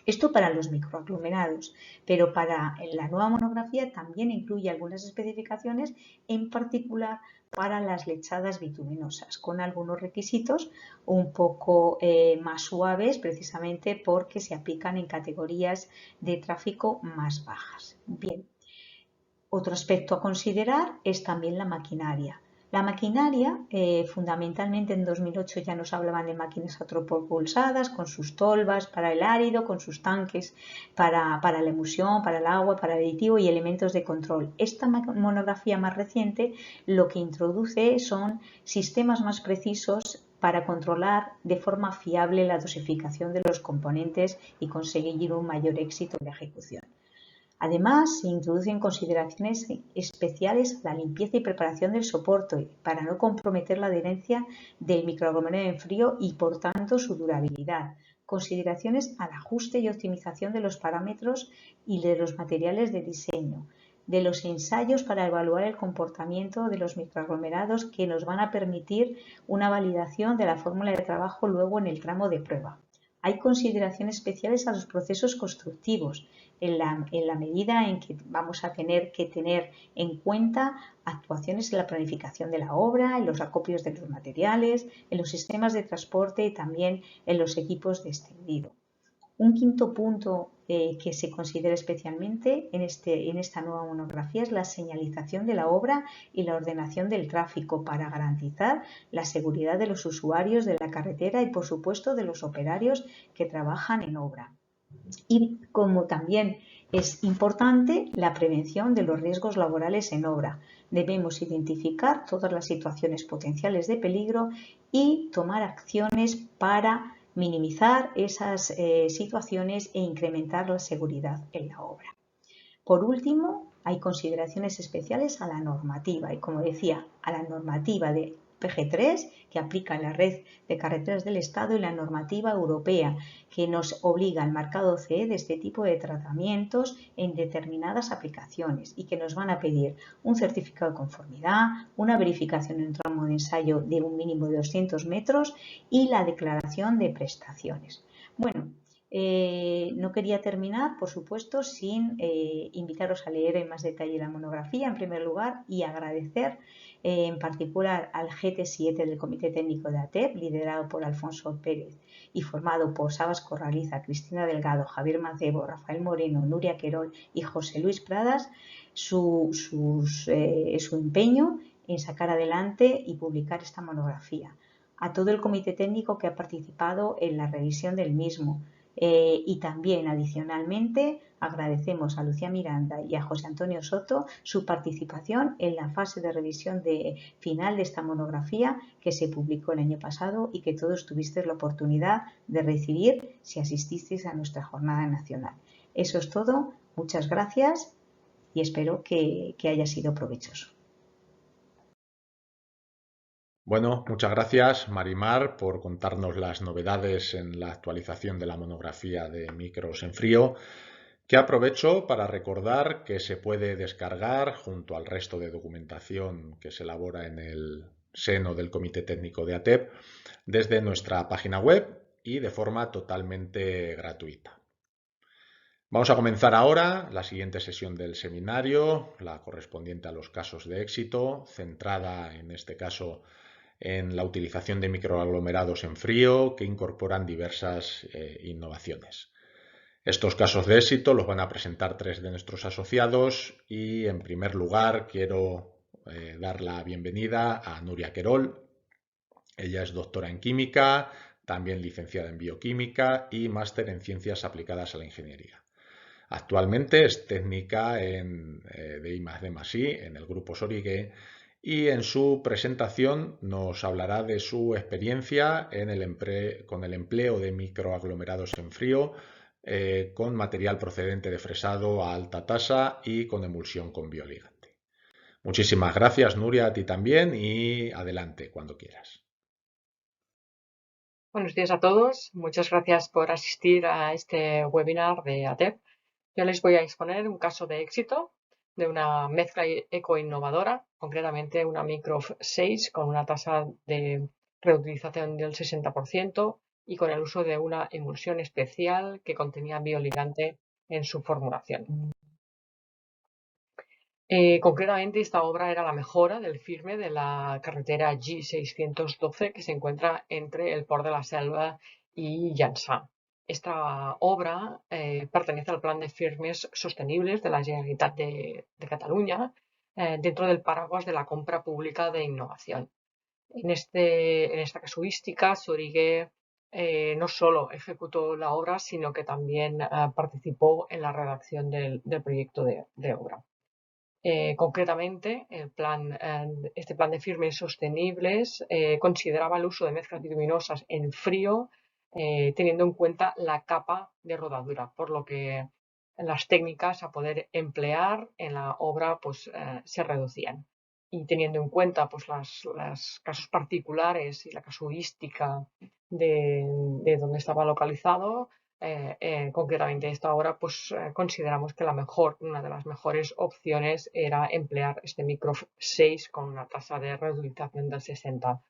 Esto para los microaglomerados, pero para la nueva monografía también incluye algunas especificaciones, en particular para las lechadas bituminosas, con algunos requisitos un poco más suaves, precisamente porque se aplican en categorías de tráfico más bajas. Bien, otro aspecto a considerar es también la maquinaria. La maquinaria, fundamentalmente en 2008 ya nos hablaban de máquinas autopropulsadas, con sus tolvas para el árido, con sus tanques para la emulsión, para el agua, para el aditivo y elementos de control. Esta monografía más reciente lo que introduce son sistemas más precisos para controlar de forma fiable la dosificación de los componentes y conseguir un mayor éxito en la ejecución. Además, se introducen consideraciones especiales a la limpieza y preparación del soporte para no comprometer la adherencia del microaglomerado en frío y, por tanto, su durabilidad. Consideraciones al ajuste y optimización de los parámetros y de los materiales de diseño, de los ensayos para evaluar el comportamiento de los microaglomerados, que nos van a permitir una validación de la fórmula de trabajo luego en el tramo de prueba. Hay consideraciones especiales a los procesos constructivos, en la medida en que vamos a tener que tener en cuenta actuaciones en la planificación de la obra, en los acopios de los materiales, en los sistemas de transporte y también en los equipos de extendido. Un quinto punto que se considera especialmente en esta nueva monografía es la señalización de la obra y la ordenación del tráfico para garantizar la seguridad de los usuarios de la carretera y, por supuesto, de los operarios que trabajan en obra. Y como también es importante la prevención de los riesgos laborales en obra. Debemos identificar todas las situaciones potenciales de peligro y tomar acciones para minimizar esas situaciones e incrementar la seguridad en la obra. Por último, hay consideraciones especiales a la normativa y, como decía, a la normativa de PG3 que aplica en la red de carreteras del Estado y la normativa europea que nos obliga al marcado CE de este tipo de tratamientos en determinadas aplicaciones y que nos van a pedir un certificado de conformidad, una verificación en tramo de ensayo de un mínimo de 200 metros y la declaración de prestaciones. Bueno, no quería terminar, por supuesto, sin invitaros a leer en más detalle la monografía, en primer lugar, y agradecer en particular al GT7 del Comité Técnico de ATEP, liderado por Alfonso Pérez y formado por Sabas Corraliza, Cristina Delgado, Javier Mancebo, Rafael Moreno, Nuria Querol y José Luis Pradas, su empeño en sacar adelante y publicar esta monografía. A todo el Comité Técnico que ha participado en la revisión del mismo. Y también, adicionalmente, agradecemos a Lucía Miranda y a José Antonio Soto su participación en la fase de revisión final de esta monografía que se publicó el año pasado y que todos tuvisteis la oportunidad de recibir si asististeis a nuestra jornada nacional. Eso es todo. Muchas gracias y espero que haya sido provechoso. Bueno, muchas gracias, Marimar, por contarnos las novedades en la actualización de la monografía de micros en frío, que aprovecho para recordar que se puede descargar junto al resto de documentación que se elabora en el seno del Comité Técnico de ATEP desde nuestra página web y de forma totalmente gratuita. Vamos a comenzar ahora la siguiente sesión del seminario, la correspondiente a los casos de éxito, centrada en este caso en la utilización de microaglomerados en frío que incorporan diversas innovaciones. Estos casos de éxito los van a presentar 3 de nuestros asociados y en primer lugar quiero dar la bienvenida a Nuria Querol. Ella es doctora en química, también licenciada en bioquímica y máster en ciencias aplicadas a la ingeniería. Actualmente es técnica de I+D+I en el grupo Sorigué y en su presentación nos hablará de su experiencia con el empleo de microaglomerados en frío con material procedente de fresado a alta tasa y con emulsión con bioligante. Muchísimas gracias, Nuria, a ti también y adelante cuando quieras. Buenos días a todos. Muchas gracias por asistir a este webinar de ATEP. Yo les voy a exponer un caso de éxito de una mezcla eco-innovadora, concretamente una Micro 6 con una tasa de reutilización del 60% y con el uso de una emulsión especial que contenía bioligante en su formulación. Concretamente, esta obra era la mejora del firme de la carretera G612 que se encuentra entre el Port de la Selva y Llançà. Esta obra pertenece al Plan de Firmes Sostenibles de la Generalitat de Cataluña dentro del paraguas de la compra pública de innovación. En esta casuística, Sorigué no solo ejecutó la obra, sino que también participó en la redacción del proyecto de obra. Concretamente, este plan de firmes sostenibles consideraba el uso de mezclas bituminosas en frío, teniendo en cuenta la capa de rodadura, por lo que las técnicas a poder emplear en la obra pues, se reducían. Y teniendo en cuenta pues, los casos particulares y la casuística de donde estaba localizado, concretamente esta obra, pues consideramos que una de las mejores opciones era emplear este Micro 6 con una tasa de reutilización del 60%.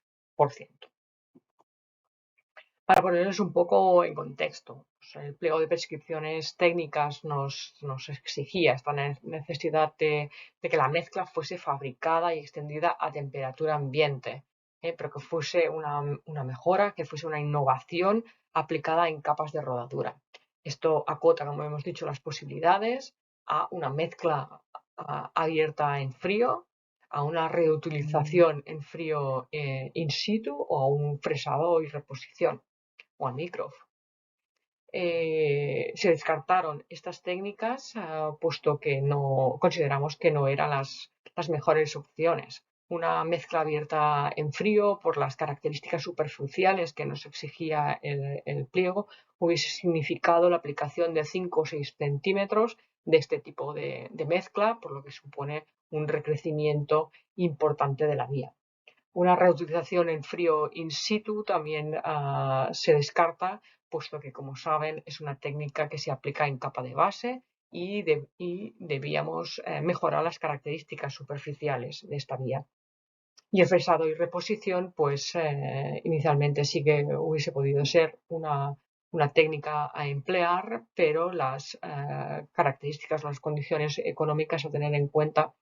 Para ponerles un poco en contexto, el pliego de prescripciones técnicas nos exigía esta necesidad de que la mezcla fuese fabricada y extendida a temperatura ambiente, pero que fuese una mejora, que fuese una innovación aplicada en capas de rodadura. Esto acota, como hemos dicho, las posibilidades a una mezcla abierta en frío, a una reutilización en frío in situ o a un fresado y reposición o a Microf. Se descartaron estas técnicas puesto que consideramos que no eran las mejores opciones. Una mezcla abierta en frío por las características superficiales que nos exigía el pliego hubiese significado la aplicación de 5 o 6 centímetros de este tipo de mezcla, por lo que supone un recrecimiento importante de la vía. Una reutilización en frío in situ también se descarta, puesto que, como saben, es una técnica que se aplica en capa de base y debíamos mejorar las características superficiales de esta vía. Y el fresado y reposición, pues inicialmente sí que hubiese podido ser una técnica a emplear, pero las características, las condiciones económicas a tener en cuenta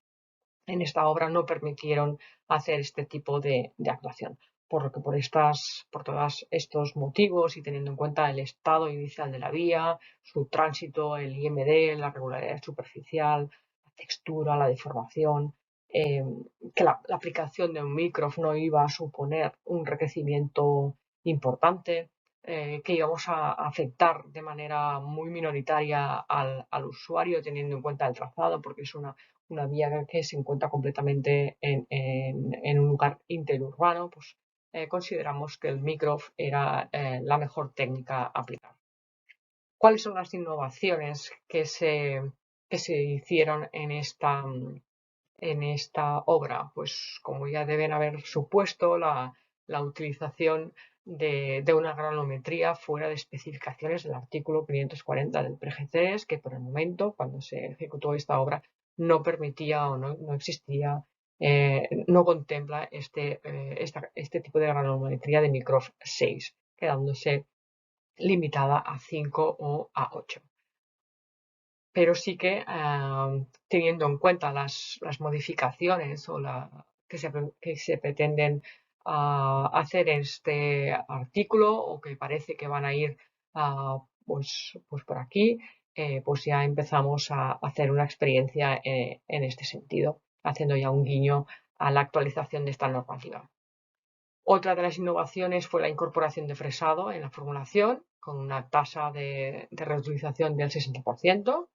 en esta obra no permitieron hacer este tipo de actuación. Por lo que por todos estos motivos y teniendo en cuenta el estado inicial de la vía, su tránsito, el IMD, la regularidad superficial, la textura, la deformación, que la aplicación de un Microf no iba a suponer un recrecimiento importante, que íbamos a afectar de manera muy minoritaria al usuario teniendo en cuenta el trazado, porque es una vía que se encuentra completamente en un lugar interurbano, pues consideramos que el Microf era la mejor técnica a aplicar. ¿Cuáles son las innovaciones que se hicieron en esta obra? Pues como ya deben haber supuesto, la utilización de una granometría fuera de especificaciones del artículo 540 del PRG3, que por el momento, cuando se ejecutó esta obra, no permitía o no existía, no contempla este tipo de granometría de Microf 6, quedándose limitada a 5 o a 8. Pero sí que teniendo en cuenta las modificaciones o que se pretenden hacer en este artículo o que parece que van a ir pues por aquí, pues ya empezamos a hacer una experiencia en este sentido, haciendo ya un guiño a la actualización de esta normativa. Otra de las innovaciones fue la incorporación de fresado en la formulación, con una tasa de reutilización del 60%.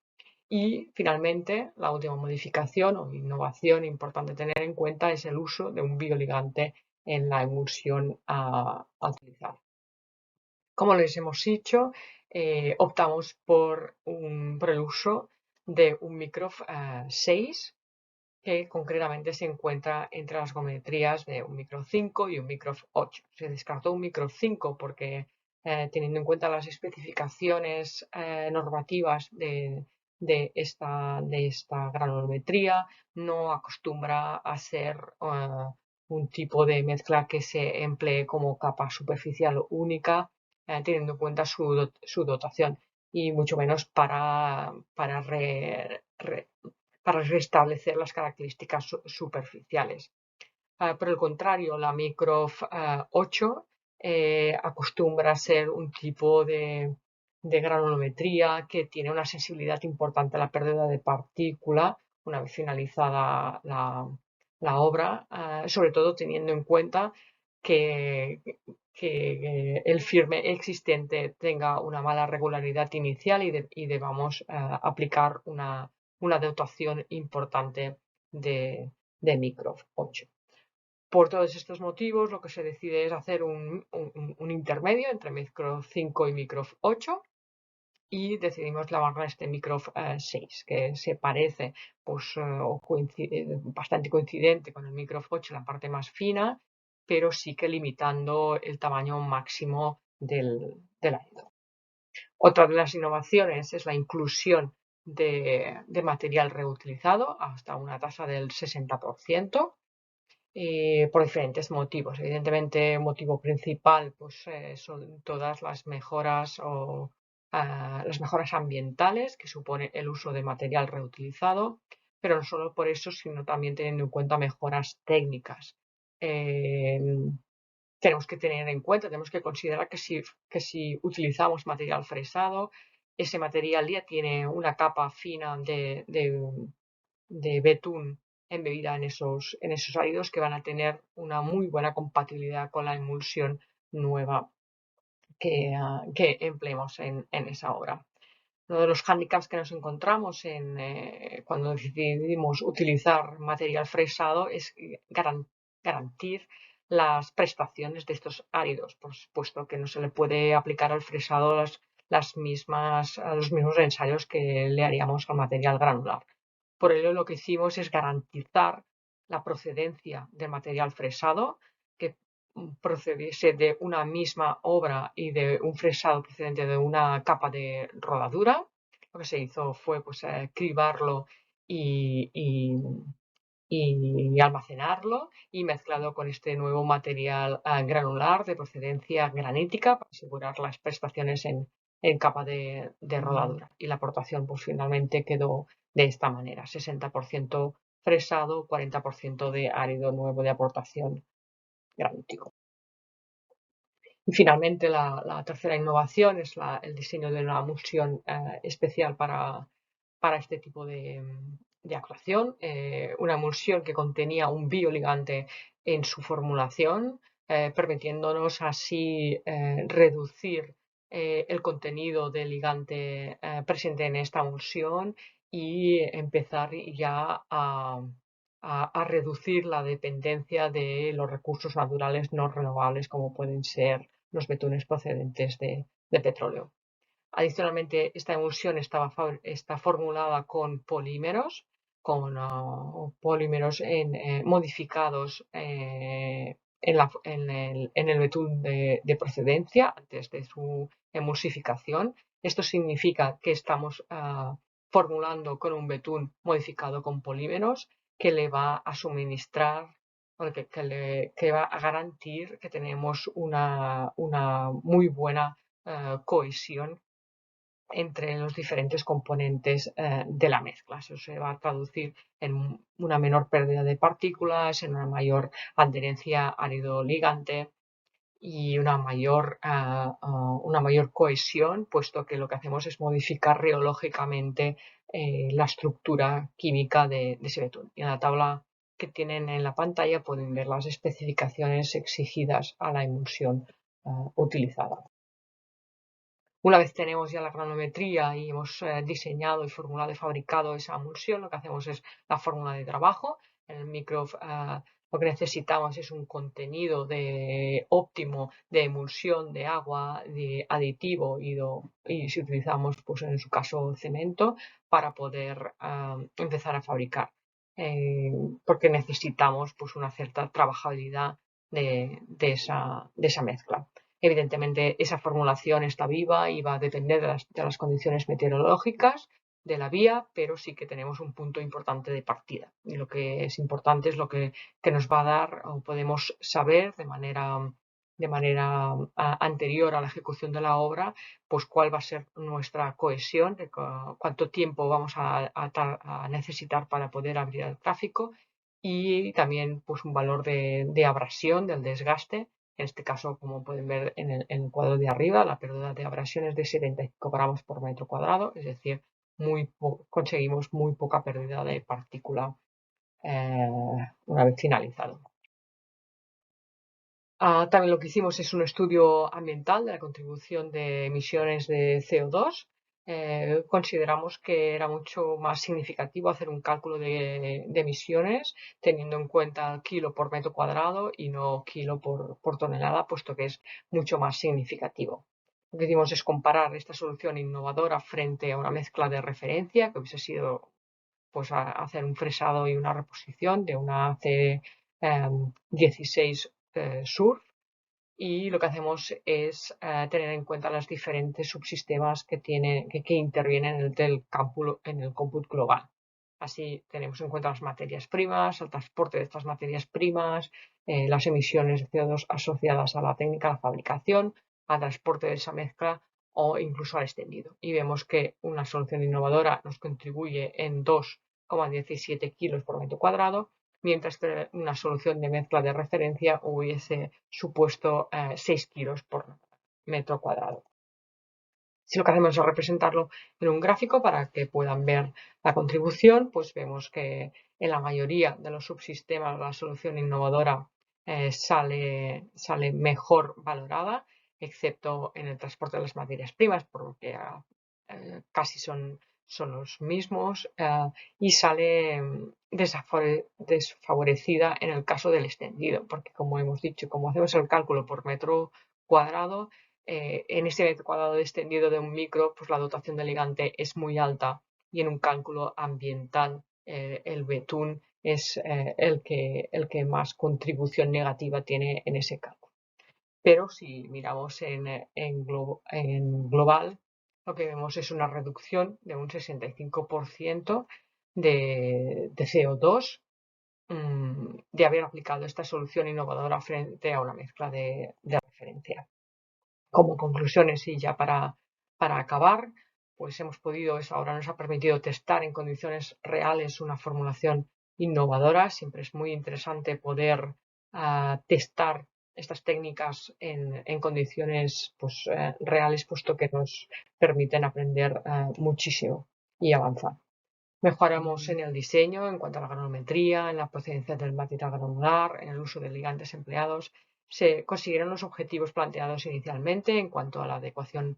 Y finalmente, la última modificación o innovación importante a tener en cuenta es el uso de un bioligante en la emulsión a utilizar. Como les hemos dicho, optamos por el uso de un Microf 6, que concretamente se encuentra entre las geometrías de un Microf 5 y un Microf 8. Se descartó un Microf 5 porque, teniendo en cuenta las especificaciones normativas de esta granulometría, no acostumbra a ser un tipo de mezcla que se emplee como capa superficial única, teniendo en cuenta su dotación, y mucho menos para restablecer las características superficiales. Por el contrario, la Microf 8 acostumbra a ser un tipo de granulometría que tiene una sensibilidad importante a la pérdida de partícula una vez finalizada la obra, sobre todo teniendo en cuenta que el firme existente tenga una mala regularidad inicial y debamos aplicar una dotación importante de Microf 8. Por todos estos motivos, lo que se decide es hacer un intermedio entre Microf 5 y Microf 8 y decidimos llamarla este Microf 6, que se parece pues, bastante coincidente con el Microf 8 en la parte más fina, pero sí que limitando el tamaño máximo del ácido. Otra de las innovaciones es la inclusión de material reutilizado hasta una tasa del 60%. por diferentes motivos. Evidentemente, el motivo principal pues, son todas las mejoras las mejoras ambientales que supone el uso de material reutilizado, pero no solo por eso, sino también teniendo en cuenta mejoras técnicas. Tenemos que tener en cuenta, tenemos que considerar que si utilizamos material fresado, ese material ya tiene una capa fina de betún embebida en esos áridos que van a tener una muy buena compatibilidad con la emulsión nueva que empleemos en esa obra. Uno de los hándicaps que nos encontramos cuando decidimos utilizar material fresado es garantir las prestaciones de estos áridos, por supuesto que no se le puede aplicar al fresado los mismos ensayos que le haríamos al material granular. Por ello, lo que hicimos es garantizar la procedencia del material fresado, que procediese de una misma obra y de un fresado procedente de una capa de rodadura. Lo que se hizo fue pues, cribarlo y almacenarlo y mezclado con este nuevo material granular de procedencia granítica para asegurar las prestaciones en capa de rodadura. Y la aportación pues finalmente quedó de esta manera: 60% fresado, 40% de árido nuevo de aportación granítico. Y finalmente la tercera innovación es el diseño de una emulsión especial para este tipo de actuación, una emulsión que contenía un bioligante en su formulación, permitiéndonos así reducir el contenido de ligante presente en esta emulsión y empezar ya a reducir la dependencia de los recursos naturales no renovables como pueden ser los betunes procedentes de petróleo. Adicionalmente, esta emulsión está formulada con polímeros, modificados en el betún de procedencia antes de su emulsificación. Esto significa que estamos formulando con un betún modificado con polímeros que le va a suministrar, que va a garantir que tenemos una muy buena cohesión entre los diferentes componentes de la mezcla. Eso se va a traducir en una menor pérdida de partículas, en una mayor adherencia árido-ligante y una mayor cohesión, puesto que lo que hacemos es modificar reológicamente la estructura química de ese betún. Y en la tabla que tienen en la pantalla pueden ver las especificaciones exigidas a la emulsión utilizada. Una vez tenemos ya la granulometría y hemos diseñado y formulado y fabricado esa emulsión, lo que hacemos es la fórmula de trabajo. En el micro lo que necesitamos es un contenido óptimo de emulsión, de agua, de aditivo y si utilizamos, pues en su caso, cemento para poder empezar a fabricar. Porque necesitamos pues, una cierta trabajabilidad de esa mezcla. Evidentemente, esa formulación está viva y va a depender de las condiciones meteorológicas de la vía, pero sí que tenemos un punto importante de partida. Y lo que es importante es lo que nos va a dar o podemos saber de manera anterior a la ejecución de la obra, pues cuál va a ser nuestra cohesión, cuánto tiempo vamos a necesitar para poder abrir el tráfico y también pues un valor de abrasión, del desgaste. En este caso, como pueden ver en el cuadro de arriba, la pérdida de abrasión es de 75 gramos por metro cuadrado, es decir, conseguimos muy poca pérdida de partícula una vez finalizado. También lo que hicimos es un estudio ambiental de la contribución de emisiones de CO2. Consideramos que era mucho más significativo hacer un cálculo de emisiones teniendo en cuenta el kilo por metro cuadrado y no kilo por tonelada, puesto que es mucho más significativo. Lo que hicimos es comparar esta solución innovadora frente a una mezcla de referencia que hubiese sido pues, hacer un fresado y una reposición de una C16 Surf, y lo que hacemos es tener en cuenta los diferentes subsistemas que intervienen en el cómputo global. Así tenemos en cuenta las materias primas, el transporte de estas materias primas, las emisiones de CO2 asociadas a la técnica de fabricación, al transporte de esa mezcla o incluso al extendido. Y vemos que una solución innovadora nos contribuye en 2,17 kilos por metro cuadrado, mientras que una solución de mezcla de referencia hubiese supuesto 6 kilos por metro cuadrado. Si lo que hacemos es representarlo en un gráfico para que puedan ver la contribución, pues vemos que en la mayoría de los subsistemas la solución innovadora sale mejor valorada, excepto en el transporte de las materias primas, porque casi son los mismos, y sale desfavorecida en el caso del extendido, porque como hemos dicho, como hacemos el cálculo por metro cuadrado, en ese metro cuadrado extendido de un micro, pues la dotación de ligante es muy alta y en un cálculo ambiental el betún es el que más contribución negativa tiene en ese cálculo. Pero si miramos en global, lo que vemos es una reducción de un 65% de CO2 de haber aplicado esta solución innovadora frente a una mezcla de referencia. Como conclusiones y ya para acabar, pues hemos podido, eso ahora nos ha permitido testar en condiciones reales una formulación innovadora. Siempre es muy interesante poder testar estas técnicas en condiciones pues, reales, puesto que nos permiten aprender muchísimo y avanzar. Mejoramos en el diseño, en cuanto a la granulometría, en la procedencia del material granular, en el uso de ligantes empleados. Se consiguieron los objetivos planteados inicialmente en cuanto a la adecuación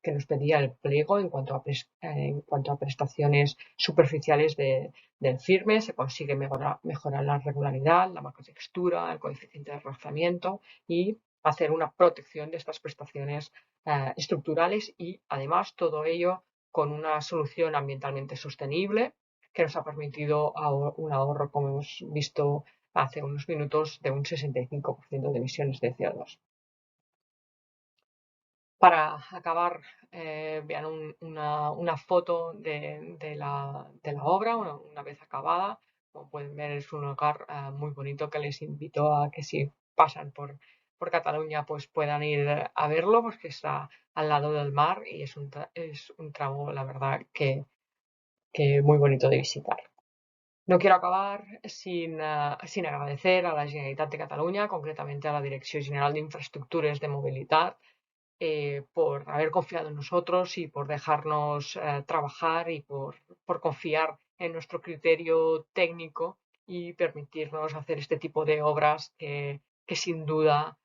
que nos pedía el pliego, en cuanto a prestaciones superficiales del firme. Se consigue mejorar la regularidad, la macrotextura, el coeficiente de rozamiento y hacer una protección de estas prestaciones estructurales y además todo ello con una solución ambientalmente sostenible que nos ha permitido un ahorro, como hemos visto hace unos minutos, de un 65% de emisiones de CO2. Para acabar, vean una foto de la obra una vez acabada. Como pueden ver, es un lugar muy bonito que les invito a que si pasan por Cataluña pues puedan ir a verlo, porque está al lado del mar y es un tramo, la verdad, que muy bonito de visitar. No quiero acabar sin agradecer a la Generalitat de Catalunya, concretamente a la Direcció General d'Infraestructures de Mobilitat, por haber confiado en nosotros y por dejarnos trabajar y por confiar en nuestro criterio técnico y permitirnos hacer este tipo de obras que sin duda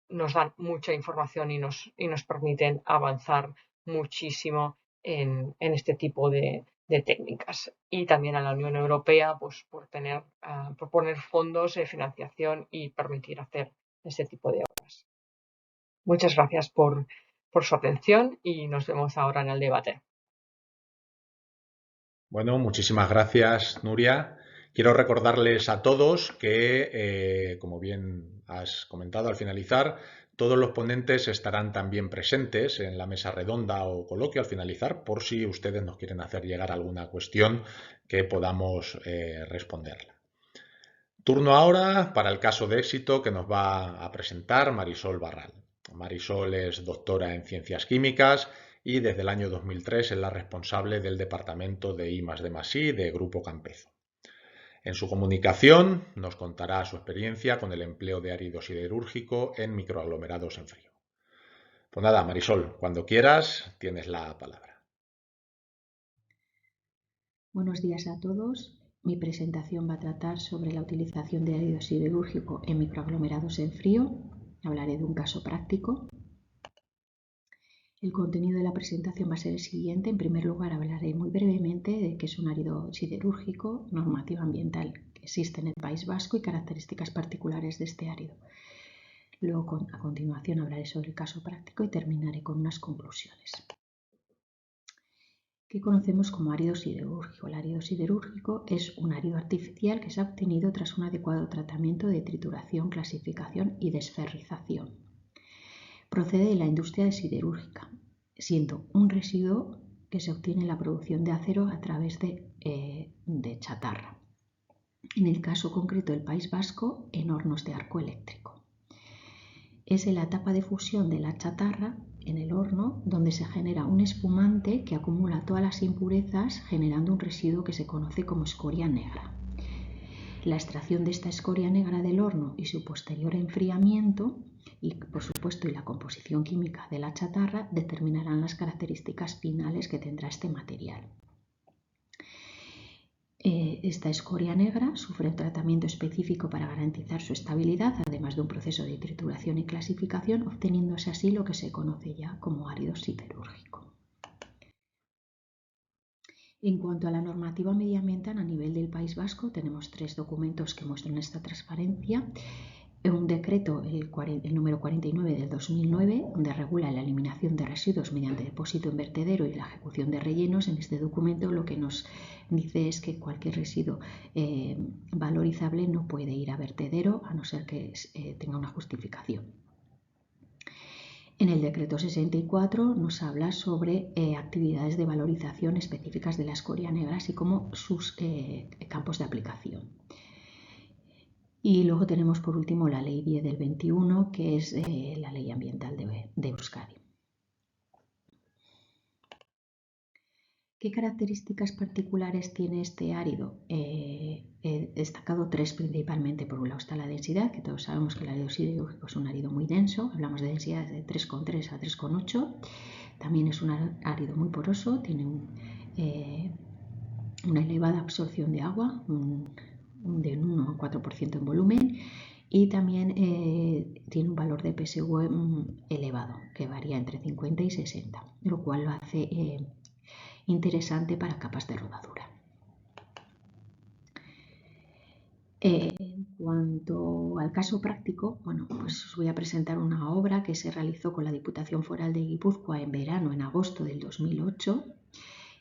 nos dan mucha información y nos permiten avanzar muchísimo en este tipo de técnicas. Y también a la Unión Europea pues, por poner fondos de financiación y permitir hacer este tipo de obras. Muchas gracias por su atención y nos vemos ahora en el debate. Bueno, muchísimas gracias, Nuria. Quiero recordarles a todos que, como bien has comentado al finalizar, todos los ponentes estarán también presentes en la mesa redonda o coloquio al finalizar, por si ustedes nos quieren hacer llegar alguna cuestión que podamos responderla. Turno ahora para el caso de éxito que nos va a presentar Marisol Barral. Marisol es doctora en Ciencias Químicas y desde el año 2003 es la responsable del departamento de I+D+I de Grupo Campezo. En su comunicación nos contará su experiencia con el empleo de árido siderúrgico en microaglomerados en frío. Pues nada, Marisol, cuando quieras tienes la palabra. Buenos días a todos. Mi presentación va a tratar sobre la utilización de árido siderúrgico en microaglomerados en frío. Hablaré de un caso práctico. El contenido de la presentación va a ser el siguiente. En primer lugar, hablaré muy brevemente de qué es un árido siderúrgico, normativa ambiental que existe en el País Vasco y características particulares de este árido. Luego, a continuación, hablaré sobre el caso práctico y terminaré con unas conclusiones. ¿Qué conocemos como árido siderúrgico? El árido siderúrgico es un árido artificial que se ha obtenido tras un adecuado tratamiento de trituración, clasificación y desferrización. Procede de la industria siderúrgica, siendo un residuo que se obtiene la producción de acero a través de chatarra. En el caso concreto del País Vasco, en hornos de arco eléctrico. Es en la etapa de fusión de la chatarra en el horno donde se genera un espumante que acumula todas las impurezas, generando un residuo que se conoce como escoria negra. La extracción de esta escoria negra del horno y su posterior enfriamiento y, por supuesto, la composición química de la chatarra determinarán las características finales que tendrá este material. Esta escoria negra sufre un tratamiento específico para garantizar su estabilidad, además de un proceso de trituración y clasificación, obteniéndose así lo que se conoce ya como árido siderúrgico. En cuanto a la normativa medioambiental a nivel del País Vasco, tenemos 3 documentos que muestran esta transparencia. Un decreto, el número 49 del 2009, donde regula la eliminación de residuos mediante depósito en vertedero y la ejecución de rellenos. En este documento lo que nos dice es que cualquier residuo valorizable no puede ir a vertedero a no ser que tenga una justificación. En el decreto 64 nos habla sobre actividades de valorización específicas de la escoria negra, así como sus campos de aplicación. Y luego tenemos por último la Ley 10 del 21, que es la Ley Ambiental de Euskadi. ¿Qué características particulares tiene este árido? He destacado 3 principalmente. Por un lado está la densidad, que todos sabemos que el árido siderúrgico es un árido muy denso. Hablamos de densidades de 3,3 a 3,8. También es un árido muy poroso, tiene una elevada absorción de agua, de 1 a 4% en volumen, y también tiene un valor de PSV elevado, que varía entre 50 y 60, lo cual lo hace interesante para capas de rodadura. En cuanto al caso práctico, bueno, pues os voy a presentar una obra que se realizó con la Diputación Foral de Guipúzcoa en verano, en agosto del 2008,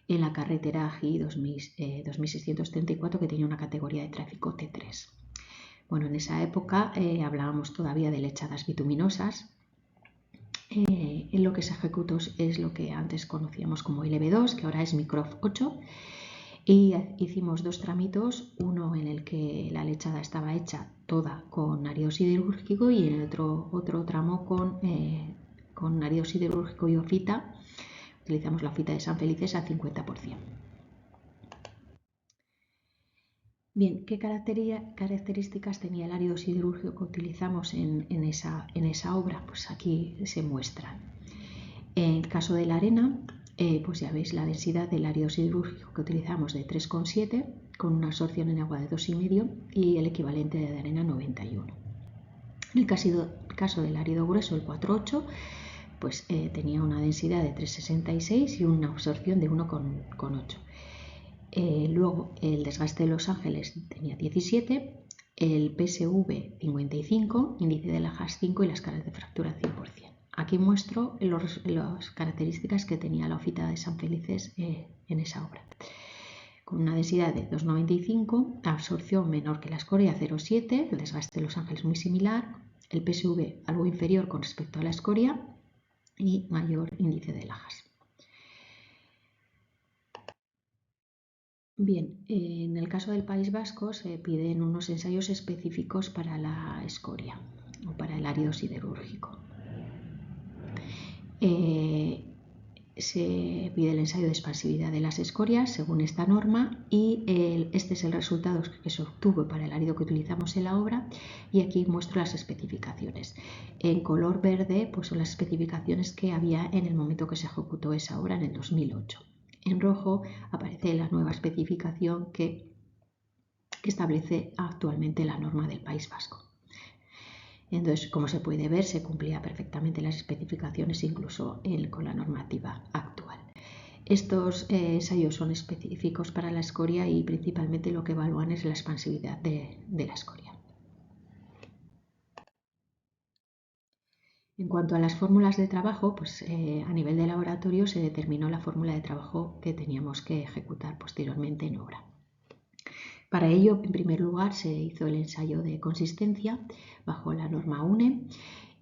en la carretera AGI 2634, que tenía una categoría de tráfico T3. Bueno, en esa época hablábamos todavía de lechadas bituminosas. En lo que se ejecutó es lo que antes conocíamos como LB2, que ahora es Microf 8, y hicimos 2 tramitos, uno en el que la lechada estaba hecha toda con árido siderúrgico y en otro tramo con árido siderúrgico y ofita. Utilizamos la ofita de San Felices al 50%. Bien, ¿qué características tenía el árido siderúrgico que utilizamos en esa obra? Pues aquí se muestran. En el caso de la arena, pues ya veis la densidad del árido siderúrgico que utilizamos de 3,7, con una absorción en agua de 2,5 y el equivalente de arena 91. En el caso del árido grueso, el 4,8, pues tenía una densidad de 3,66 y una absorción de 1,8. Luego el desgaste de Los Ángeles tenía 17, el PSV 55, índice de lajas 5 y las caras de fractura 100%. Aquí muestro las características que tenía la ofita de San Felices en esa obra. Con una densidad de 2,95, absorción menor que la escoria 0,7, el desgaste de Los Ángeles muy similar, el PSV algo inferior con respecto a la escoria y mayor índice de lajas. Bien, en el caso del País Vasco se piden unos ensayos específicos para la escoria o para el árido siderúrgico. Se pide el ensayo de expansividad de las escorias según esta norma y este es el resultado que se obtuvo para el árido que utilizamos en la obra, y aquí muestro las especificaciones. En color verde pues son las especificaciones que había en el momento que se ejecutó esa obra en el 2008. En rojo aparece la nueva especificación que establece actualmente la norma del País Vasco. Entonces, como se puede ver, se cumplía perfectamente las especificaciones incluso con la normativa actual. Estos ensayos son específicos para la escoria y principalmente lo que evalúan es la expansividad de la escoria. En cuanto a las fórmulas de trabajo, pues a nivel de laboratorio se determinó la fórmula de trabajo que teníamos que ejecutar posteriormente en obra. Para ello, en primer lugar, se hizo el ensayo de consistencia bajo la norma UNE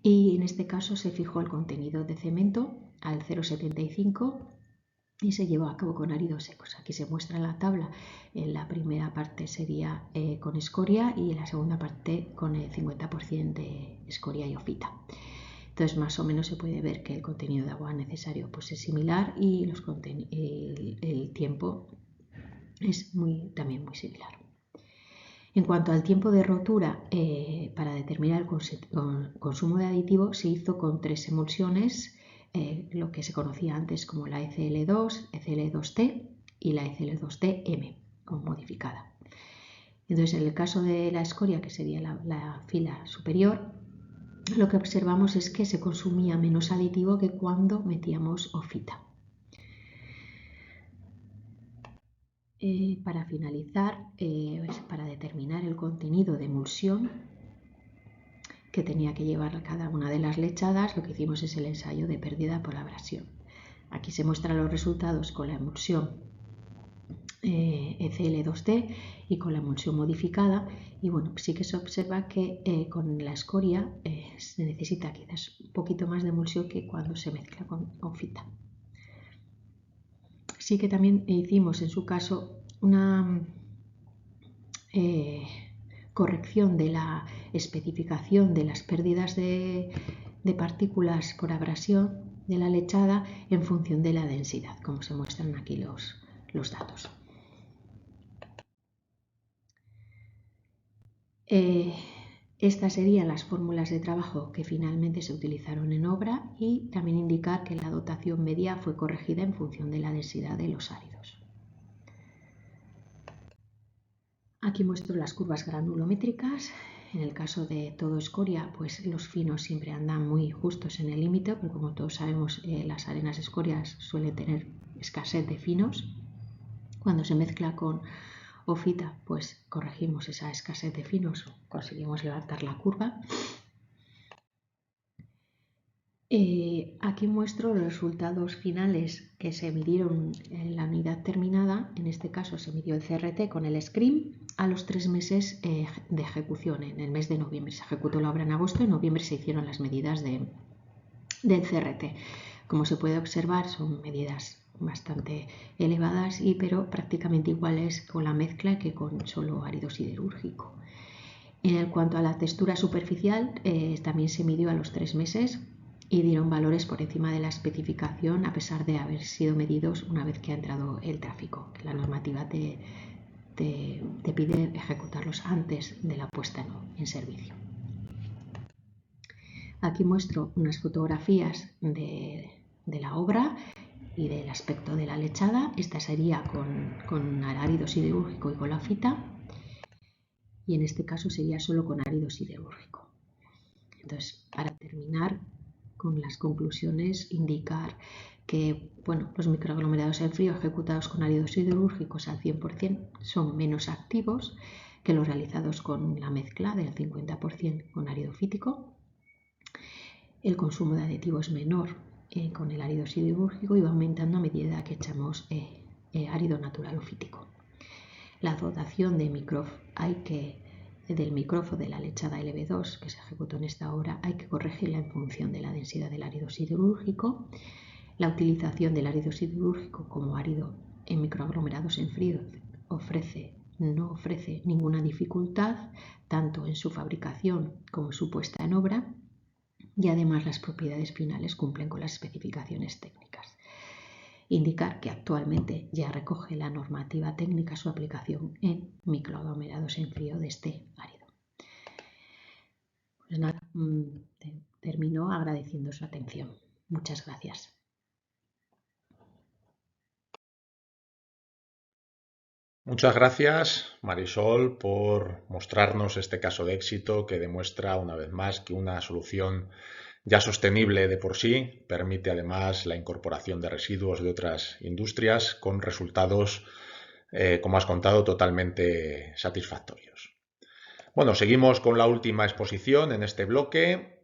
y en este caso se fijó el contenido de cemento al 0,75 y se llevó a cabo con áridos secos. Aquí se muestra la tabla. En la primera parte sería con escoria y en la segunda parte con el 50% de escoria y ofita. Entonces, más o menos se puede ver que el contenido de agua necesario pues, es similar y el tiempo es también muy similar. En cuanto al tiempo de rotura, para determinar el consumo de aditivo se hizo con 3 emulsiones, lo que se conocía antes como la ECL2, ECL2T y la ECL2TM, como modificada. Entonces, en el caso de la escoria, que sería la fila superior, lo que observamos es que se consumía menos aditivo que cuando metíamos ofita. Para finalizar, para determinar el contenido de emulsión que tenía que llevar cada una de las lechadas, lo que hicimos es el ensayo de pérdida por abrasión. Aquí se muestran los resultados con la emulsión ECL2D y con la emulsión modificada, y bueno, sí que se observa que con la escoria se necesita quizás un poquito más de emulsión que cuando se mezcla con ofita. Sí que también hicimos en su caso una corrección de la especificación de las pérdidas de partículas por abrasión de la lechada en función de la densidad, como se muestran aquí los datos. Estas serían las fórmulas de trabajo que finalmente se utilizaron en obra, y también indicar que la dotación media fue corregida en función de la densidad de los áridos. Aquí muestro las curvas granulométricas. En el caso de todo escoria, pues los finos siempre andan muy justos en el límite, porque como todos sabemos, las arenas escorias suelen tener escasez de finos. Cuando se mezcla con ofita, pues corregimos esa escasez de finos, conseguimos levantar la curva. Aquí muestro los resultados finales que se midieron en la unidad terminada. En este caso se midió el CRT con el SCRIM a los 3 meses de ejecución. En el mes de noviembre se ejecutó la obra en agosto, en noviembre se hicieron las medidas del CRT. Como se puede observar, son medidas bastante elevadas, pero prácticamente iguales con la mezcla que con solo árido siderúrgico. En cuanto a la textura superficial, también se midió a los 3 meses y dieron valores por encima de la especificación, a pesar de haber sido medidos una vez que ha entrado el tráfico, que la normativa te pide ejecutarlos antes de la puesta en servicio. Aquí muestro unas fotografías de la obra y del aspecto de la lechada. Esta sería con árido siderúrgico y con la ofita, y en este caso sería solo con árido siderúrgico. Entonces, para terminar con las conclusiones, indicar que los microaglomerados en frío ejecutados con áridos siderúrgicos al 100% son menos activos que los realizados con la mezcla del 50% con árido fítico. El consumo de aditivo es menor con el árido siderúrgico y va aumentando a medida que echamos árido natural o fítico. La dotación del micrófono de la lechada LB2 que se ejecutó en esta obra hay que corregirla en función de la densidad del árido siderúrgico. La utilización del árido siderúrgico como árido en microaglomerados en frío no ofrece ninguna dificultad, tanto en su fabricación como en su puesta en obra, y además las propiedades finales cumplen con las especificaciones técnicas. Indicar que actualmente ya recoge la normativa técnica su aplicación en microaglomerados en frío de este árido. Pues nada, termino agradeciendo su atención. Muchas gracias. Muchas gracias, Marisol, por mostrarnos este caso de éxito que demuestra una vez más que una solución ya sostenible de por sí permite además la incorporación de residuos de otras industrias con resultados, como has contado, totalmente satisfactorios. Bueno, seguimos con la última exposición en este bloque.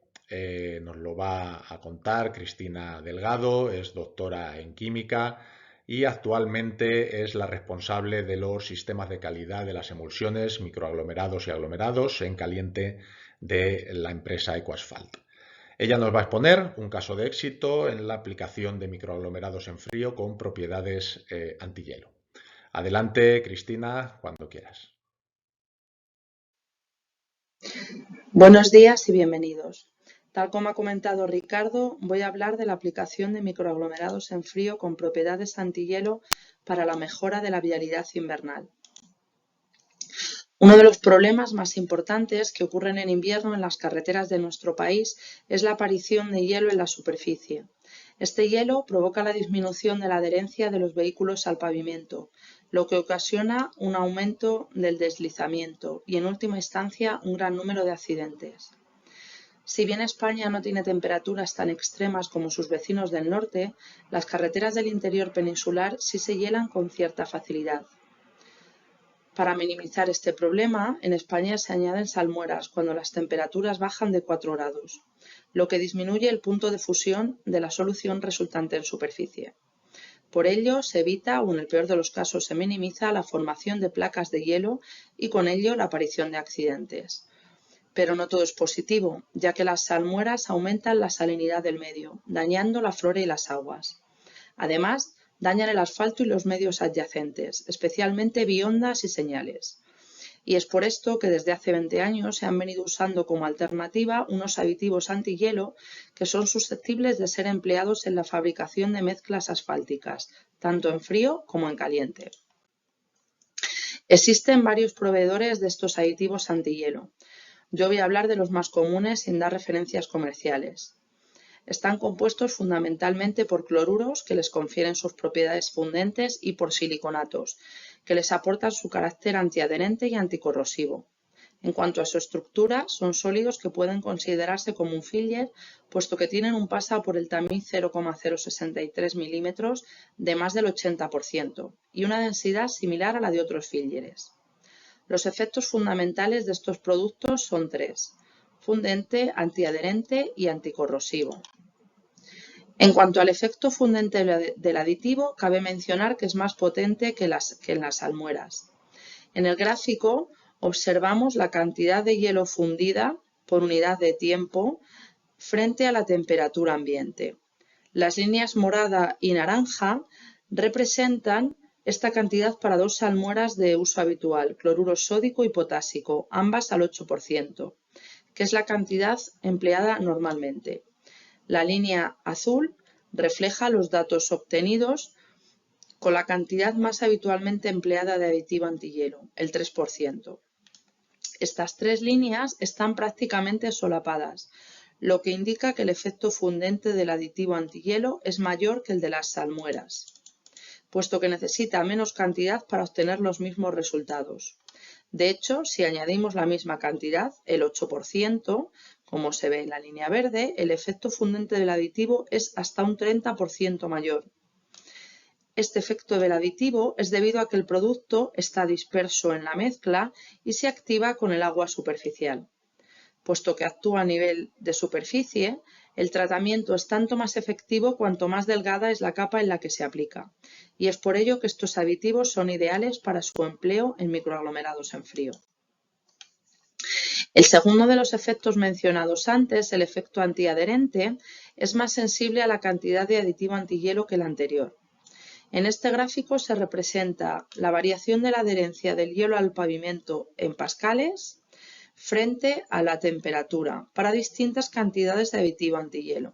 Nos lo va a contar Cristina Delgado, es doctora en química y actualmente es la responsable de los sistemas de calidad de las emulsiones, microaglomerados y aglomerados en caliente de la empresa Ecoasfalt. Ella nos va a exponer un caso de éxito en la aplicación de microaglomerados en frío con propiedades antihielo. Adelante, Cristina, cuando quieras. Buenos días y bienvenidos. Tal como ha comentado Ricardo, voy a hablar de la aplicación de microaglomerados en frío con propiedades antihielo para la mejora de la vialidad invernal. Uno de los problemas más importantes que ocurren en invierno en las carreteras de nuestro país es la aparición de hielo en la superficie. Este hielo provoca la disminución de la adherencia de los vehículos al pavimento, lo que ocasiona un aumento del deslizamiento y, en última instancia, un gran número de accidentes. Si bien España no tiene temperaturas tan extremas como sus vecinos del norte, las carreteras del interior peninsular sí se hielan con cierta facilidad. Para minimizar este problema, en España se añaden salmueras cuando las temperaturas bajan de 4 grados, lo que disminuye el punto de fusión de la solución resultante en superficie. Por ello, se evita o en el peor de los casos se minimiza la formación de placas de hielo y con ello la aparición de accidentes. Pero no todo es positivo, ya que las salmueras aumentan la salinidad del medio, dañando la flora y las aguas. Además, dañan el asfalto y los medios adyacentes, especialmente biondas y señales. Y es por esto que desde hace 20 años se han venido usando como alternativa unos aditivos antihielo que son susceptibles de ser empleados en la fabricación de mezclas asfálticas, tanto en frío como en caliente. Existen varios proveedores de estos aditivos antihielo. Yo voy a hablar de los más comunes sin dar referencias comerciales. Están compuestos fundamentalmente por cloruros, que les confieren sus propiedades fundentes, y por siliconatos, que les aportan su carácter antiadherente y anticorrosivo. En cuanto a su estructura, son sólidos que pueden considerarse como un filler, puesto que tienen un pasado por el tamiz 0,063 milímetros de más del 80% y una densidad similar a la de otros filleres. Los efectos fundamentales de estos productos son 3: fundente, antiadherente y anticorrosivo. En cuanto al efecto fundente del aditivo, cabe mencionar que es más potente que en las salmueras. En el gráfico observamos la cantidad de hielo fundida por unidad de tiempo frente a la temperatura ambiente. Las líneas morada y naranja representan esta cantidad para 2 salmueras de uso habitual, cloruro sódico y potásico, ambas al 8%, que es la cantidad empleada normalmente. La línea azul refleja los datos obtenidos con la cantidad más habitualmente empleada de aditivo antihielo, el 3%. Estas 3 líneas están prácticamente solapadas, lo que indica que el efecto fundente del aditivo antihielo es mayor que el de las salmueras, puesto que necesita menos cantidad para obtener los mismos resultados. De hecho, si añadimos la misma cantidad, el 8%, como se ve en la línea verde, el efecto fundente del aditivo es hasta un 30% mayor. Este efecto del aditivo es debido a que el producto está disperso en la mezcla y se activa con el agua superficial. Puesto que actúa a nivel de superficie, el tratamiento es tanto más efectivo cuanto más delgada es la capa en la que se aplica, y es por ello que estos aditivos son ideales para su empleo en microaglomerados en frío. El segundo de los efectos mencionados antes, el efecto antiadherente, es más sensible a la cantidad de aditivo antihielo que el anterior. En este gráfico se representa la variación de la adherencia del hielo al pavimento en pascales frente a la temperatura para distintas cantidades de aditivo antihielo.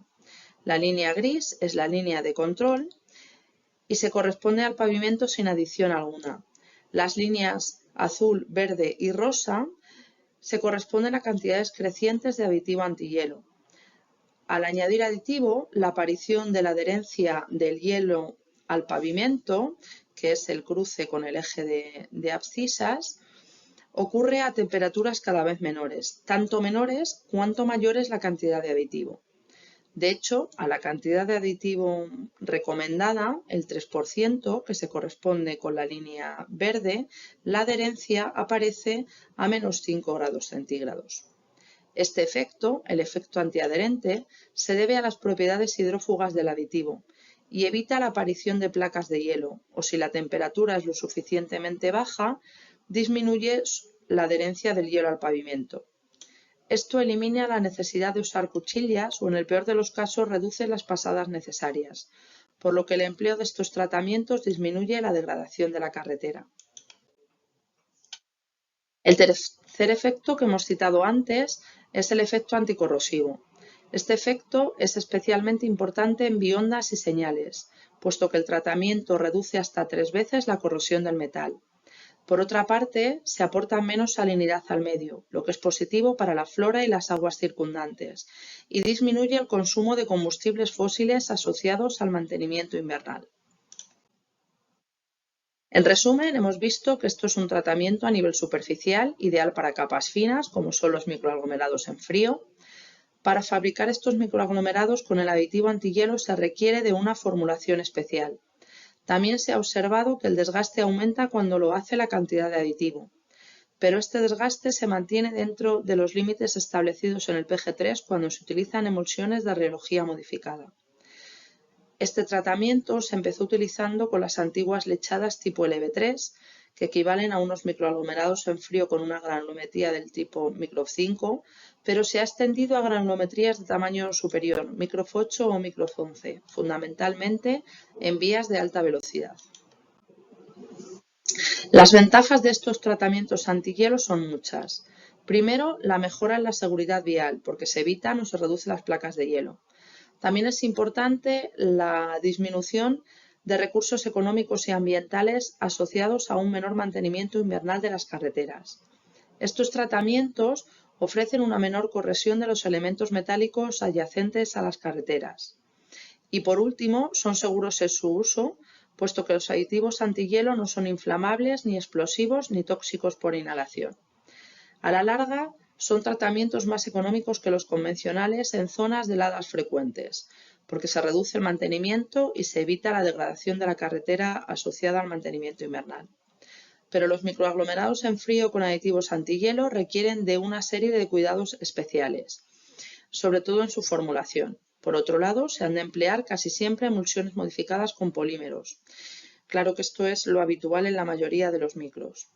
La línea gris es la línea de control y se corresponde al pavimento sin adición alguna. Las líneas azul, verde y rosa se corresponden a cantidades crecientes de aditivo antihielo. Al añadir aditivo, la aparición de la adherencia del hielo al pavimento, que es el cruce con el eje de abscisas, ocurre a temperaturas cada vez menores, tanto menores cuanto mayor es la cantidad de aditivo. De hecho, a la cantidad de aditivo recomendada, el 3%, que se corresponde con la línea verde, la adherencia aparece a menos 5 grados centígrados. Este efecto, el efecto antiadherente, se debe a las propiedades hidrófugas del aditivo y evita la aparición de placas de hielo, o si la temperatura es lo suficientemente baja, disminuye la adherencia del hielo al pavimento. Esto elimina la necesidad de usar cuchillas o, en el peor de los casos, reduce las pasadas necesarias, por lo que el empleo de estos tratamientos disminuye la degradación de la carretera. El tercer efecto que hemos citado antes es el efecto anticorrosivo. Este efecto es especialmente importante en biondas y señales, puesto que el tratamiento reduce hasta 3 veces la corrosión del metal. Por otra parte, se aporta menos salinidad al medio, lo que es positivo para la flora y las aguas circundantes, y disminuye el consumo de combustibles fósiles asociados al mantenimiento invernal. En resumen, hemos visto que esto es un tratamiento a nivel superficial, ideal para capas finas, como son los microaglomerados en frío. Para fabricar estos microaglomerados con el aditivo antihielo se requiere de una formulación especial. También se ha observado que el desgaste aumenta cuando lo hace la cantidad de aditivo, pero este desgaste se mantiene dentro de los límites establecidos en el PG3 cuando se utilizan emulsiones de rheología modificada. Este tratamiento se empezó utilizando con las antiguas lechadas tipo LB3, que equivalen a unos microaglomerados en frío con una granulometría del tipo Microf 5, pero se ha extendido a granulometrías de tamaño superior, Microf 8 o Microf 11, fundamentalmente en vías de alta velocidad. Las ventajas de estos tratamientos antihielo son muchas. Primero, la mejora en la seguridad vial, porque se evitan o se reducen las placas de hielo. También es importante la disminución de recursos económicos y ambientales asociados a un menor mantenimiento invernal de las carreteras. Estos tratamientos ofrecen una menor corrosión de los elementos metálicos adyacentes a las carreteras. Y por último, son seguros en su uso, puesto que los aditivos antihielo no son inflamables, ni explosivos, ni tóxicos por inhalación. A la larga, son tratamientos más económicos que los convencionales en zonas de heladas frecuentes, porque se reduce el mantenimiento y se evita la degradación de la carretera asociada al mantenimiento invernal. Pero los microaglomerados en frío con aditivos antihielo requieren de una serie de cuidados especiales, sobre todo en su formulación. Por otro lado, se han de emplear casi siempre emulsiones modificadas con polímeros. Claro que esto es lo habitual en la mayoría de los micros.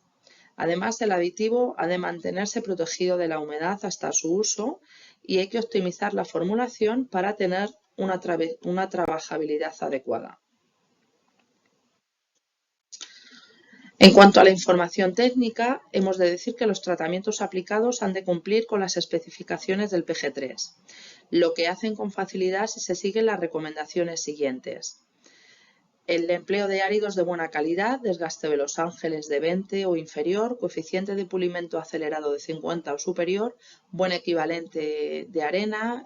Además, el aditivo ha de mantenerse protegido de la humedad hasta su uso y hay que optimizar la formulación para tener una trabajabilidad adecuada. En cuanto a la información técnica, hemos de decir que los tratamientos aplicados han de cumplir con las especificaciones del PG3, lo que hacen con facilidad si se siguen las recomendaciones siguientes. El empleo de áridos de buena calidad, desgaste de los ángeles de 20 o inferior, coeficiente de pulimento acelerado de 50 o superior, buen equivalente de arena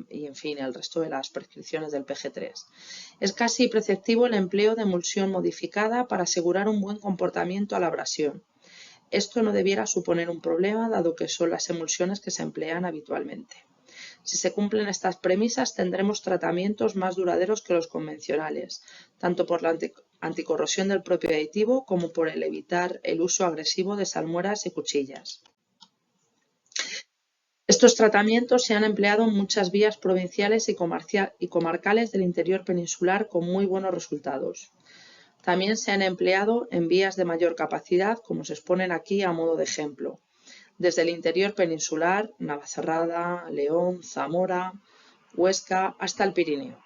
y, en fin, el resto de las prescripciones del PG3. Es casi preceptivo el empleo de emulsión modificada para asegurar un buen comportamiento a la abrasión. Esto no debiera suponer un problema, dado que son las emulsiones que se emplean habitualmente. Si se cumplen estas premisas, tendremos tratamientos más duraderos que los convencionales, tanto por la anticorrosión del propio aditivo como por el evitar el uso agresivo de salmueras y cuchillas. Estos tratamientos se han empleado en muchas vías provinciales y comarcales del interior peninsular con muy buenos resultados. También se han empleado en vías de mayor capacidad, como se exponen aquí a modo de ejemplo. Desde el interior peninsular, Navacerrada, León, Zamora, Huesca, hasta el Pirineo.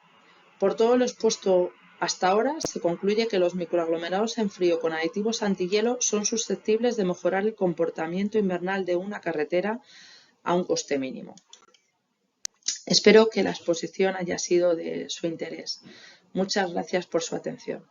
Por todo lo expuesto hasta ahora, se concluye que los microaglomerados en frío con aditivos antihielo son susceptibles de mejorar el comportamiento invernal de una carretera a un coste mínimo. Espero que la exposición haya sido de su interés. Muchas gracias por su atención.